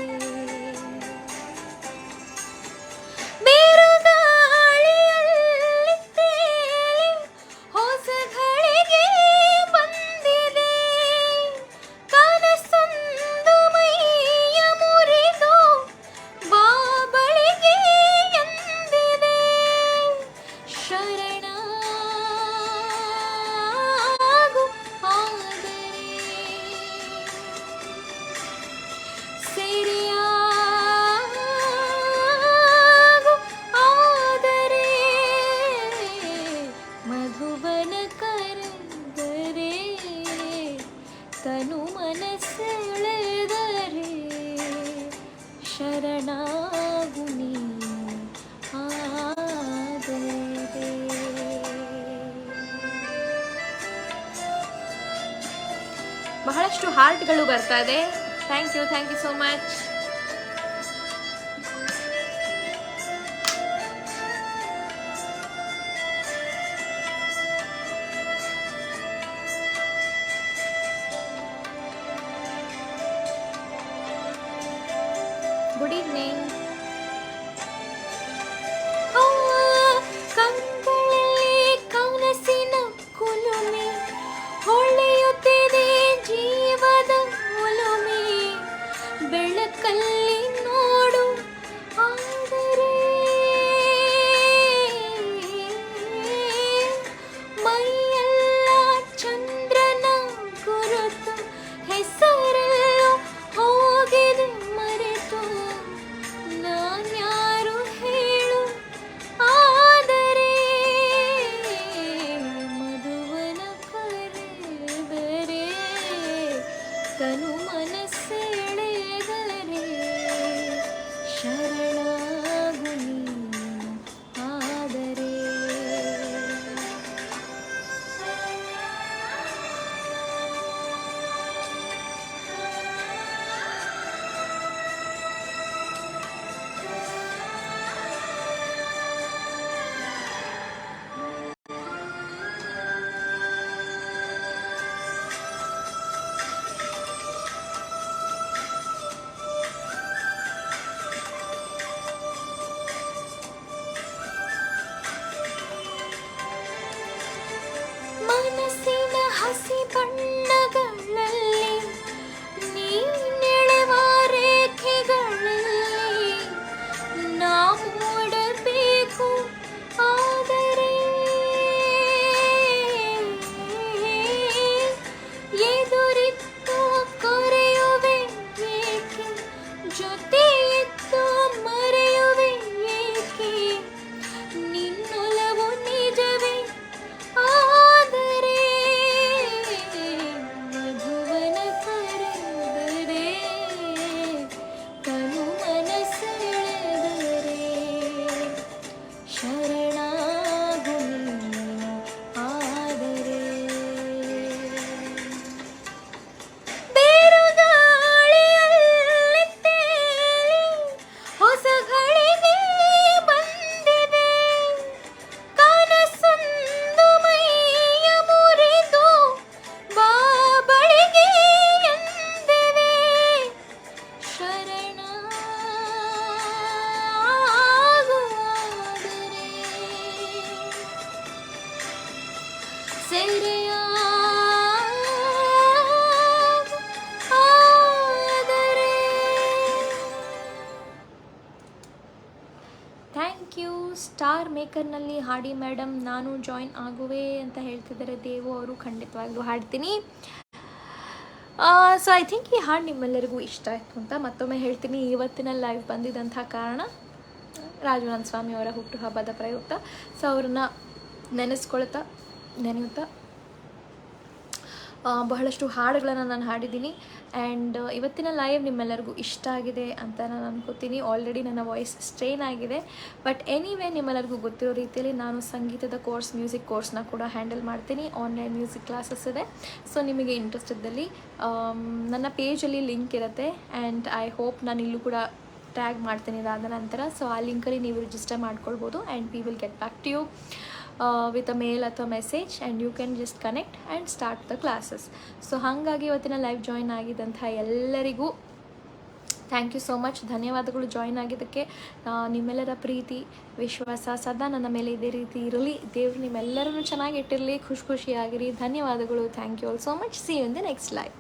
ಬಹಳಷ್ಟು ಹಾರ್ಟ್ಗಳು ಬರ್ತಾ ಇದೆ. Thank you so much. Good evening. ಕಂಗಳಲ್ಲಿ ಕನಸಿನ ಕುಲುಮೆ ಹೊಳೆಯುತ್ತಿದೆ ಜೀವದ ಒಲುಮೆ, ಬೆಳಕಲ್ಲಿ ನೋಡು ಆದರೆ ಮೈಯೆಲ್ಲ ಚಂದ್ರನ ಗುರುತು, ಹೆಸರೆಲ್ಲ ಹೋಗಿದೆ ಮರೆತು, ನಾನ್ಯಾರು ಹೇಳು ಆದರೆ ಮಧುವನ ಕರೆದರೆ ತನು ಮನಸ್ಸೆಳೆದರೆ ಶರಣಾಗು ನೀನು ಆದರೆ. ಮನಸ್ಸಿನ ಹಸಿ ಬಣ್ಣಗಳಲ್ಲಿ ನೀನೆಳೆವ ರೇಖೆಗಳಲ್ಲಿ ನಾ ಮೂಡಬೇಕು ಆದರೆ ಎದುರಿತ್ತು ಕೊರೆಯುವೆ ಏಕೆ, ಜೊತೆ ಇತ್ತು ಮರೆಯುವೆ ಏಕೆ, ನಿನ್ನೊಲವು ನಿಜವೇ ಆದರೆ ಮಧುವನ ಕರೆದರೆ ತನು ಮನಸ್ಸೆಳೆದರೆ ಶರಣಾಗು ನೀನು ಆದರೆ. ಬೇರುಗಾಳಿಯಲ್ಲಿ ತೇಲಿ ಹೊಸ ಘಳಿಗೆ ಬಂದಿದೆ, ಕನಸೊಂದು ಮೈಯ ಮುರಿದು ಬಾಬಳಿಗೆ ಎಂದಿವೆ, ಶರಣಾಗು ಆದರೆ ಸೆರೆಯಾಗು ಆದರೆ. Thank you. ಸ್ಟಾರ್ ಮೇಕರ್ನಲ್ಲಿ ಹಾಡಿ ಮೇಡಮ್, ನಾನು ಜಾಯಿನ್ ಆಗುವೆ ಅಂತ ಹೇಳ್ತಿದ್ದಾರೆ ದೇವು ಅವರು. ಖಂಡಿತವಾಗ್ಲೂ ಹಾಡ್ತೀನಿ. ಸೊ ಐ ಥಿಂಕ್ ಈ ಹಾಡು ನಿಮ್ಮೆಲ್ಲರಿಗೂ ಇಷ್ಟ ಆಯಿತು ಅಂತ ಮತ್ತೊಮ್ಮೆ ಹೇಳ್ತೀನಿ. ಇವತ್ತಿನ ಲೈವ್ ಬಂದಿದ್ದಂಥ ಕಾರಣ ರಾಘವೇಂದ್ರ ಸ್ವಾಮಿ ಅವರ ಹುಟ್ಟುಹಬ್ಬದ ಪ್ರಯುಕ್ತ. ಸೊ ಅವ್ರನ್ನ ನೆನೆಯುತ್ತಾ ಬಹಳಷ್ಟು ಹಾಡುಗಳನ್ನು ನಾನು ಹಾಡಿದ್ದೀನಿ. ಆ್ಯಂಡ್ ಇವತ್ತಿನ ಲೈವ್ ನಿಮ್ಮೆಲ್ಲರಿಗೂ ಇಷ್ಟ ಆಗಿದೆ ಅಂತ ನಾನು ಅನ್ಕೋತೀನಿ. ಆಲ್ರೆಡಿ ನನ್ನ ವಾಯ್ಸ್ ಸ್ಟ್ರೈನ್ ಆಗಿದೆ, ಬಟ್ ಎನಿವೇ ನಿಮ್ಮೆಲ್ಲರಿಗೂ ಗೊತ್ತಿರೋ ರೀತಿಯಲ್ಲಿ ನಾನು ಸಂಗೀತದ ಕೋರ್ಸ್, ಮ್ಯೂಸಿಕ್ ಕೋರ್ಸ್ನ ಕೂಡ ಹ್ಯಾಂಡಲ್ ಮಾಡ್ತೀನಿ. ಆನ್ಲೈನ್ ಮ್ಯೂಸಿಕ್ ಕ್ಲಾಸಸ್ ಇದೆ. ಸೊ ನಿಮಗೆ ಇಂಟ್ರೆಸ್ಟ್ ಇದ್ದಲ್ಲಿ ನನ್ನ ಪೇಜಲ್ಲಿ ಲಿಂಕ್ ಇರುತ್ತೆ. ಆ್ಯಂಡ್ ಐ ಹೋಪ್ ನಾನು ಇಲ್ಲೂ ಕೂಡ ಟ್ಯಾಗ್ ಮಾಡ್ತೀನಿ ಇದಾದ ನಂತರ. ಸೊ ಆ ಲಿಂಕಲ್ಲಿ ನೀವು ರಿಜಿಸ್ಟರ್ ಮಾಡ್ಕೊಳ್ಬೋದು. And we will get back to you with a mail ಅಥವಾ message, and you can just connect and start the classes. So ಹಾಗಾಗಿ ಇವತ್ತಿನ ಲೈವ್ ಜಾಯಿನ್ ಆಗಿದ್ದಂಥ ಎಲ್ಲರಿಗೂ ಥ್ಯಾಂಕ್ ಯು ಸೋ ಮಚ್. ಧನ್ಯವಾದಗಳು ಜಾಯಿನ್ ಆಗಿದ್ದಕ್ಕೆ. ನಿಮ್ಮೆಲ್ಲರ ಪ್ರೀತಿ ವಿಶ್ವಾಸ ಸದಾ ನನ್ನ ಮೇಲೆ ಇದೇ ರೀತಿ ಇರಲಿ. ದೇವರು ನಿಮ್ಮೆಲ್ಲರನ್ನು ಚೆನ್ನಾಗಿಟ್ಟಿರಲಿ, ಖುಷಿಯಾಗಿರಿ. ಧನ್ಯವಾದಗಳು. Thank you all so much. See you in the next live.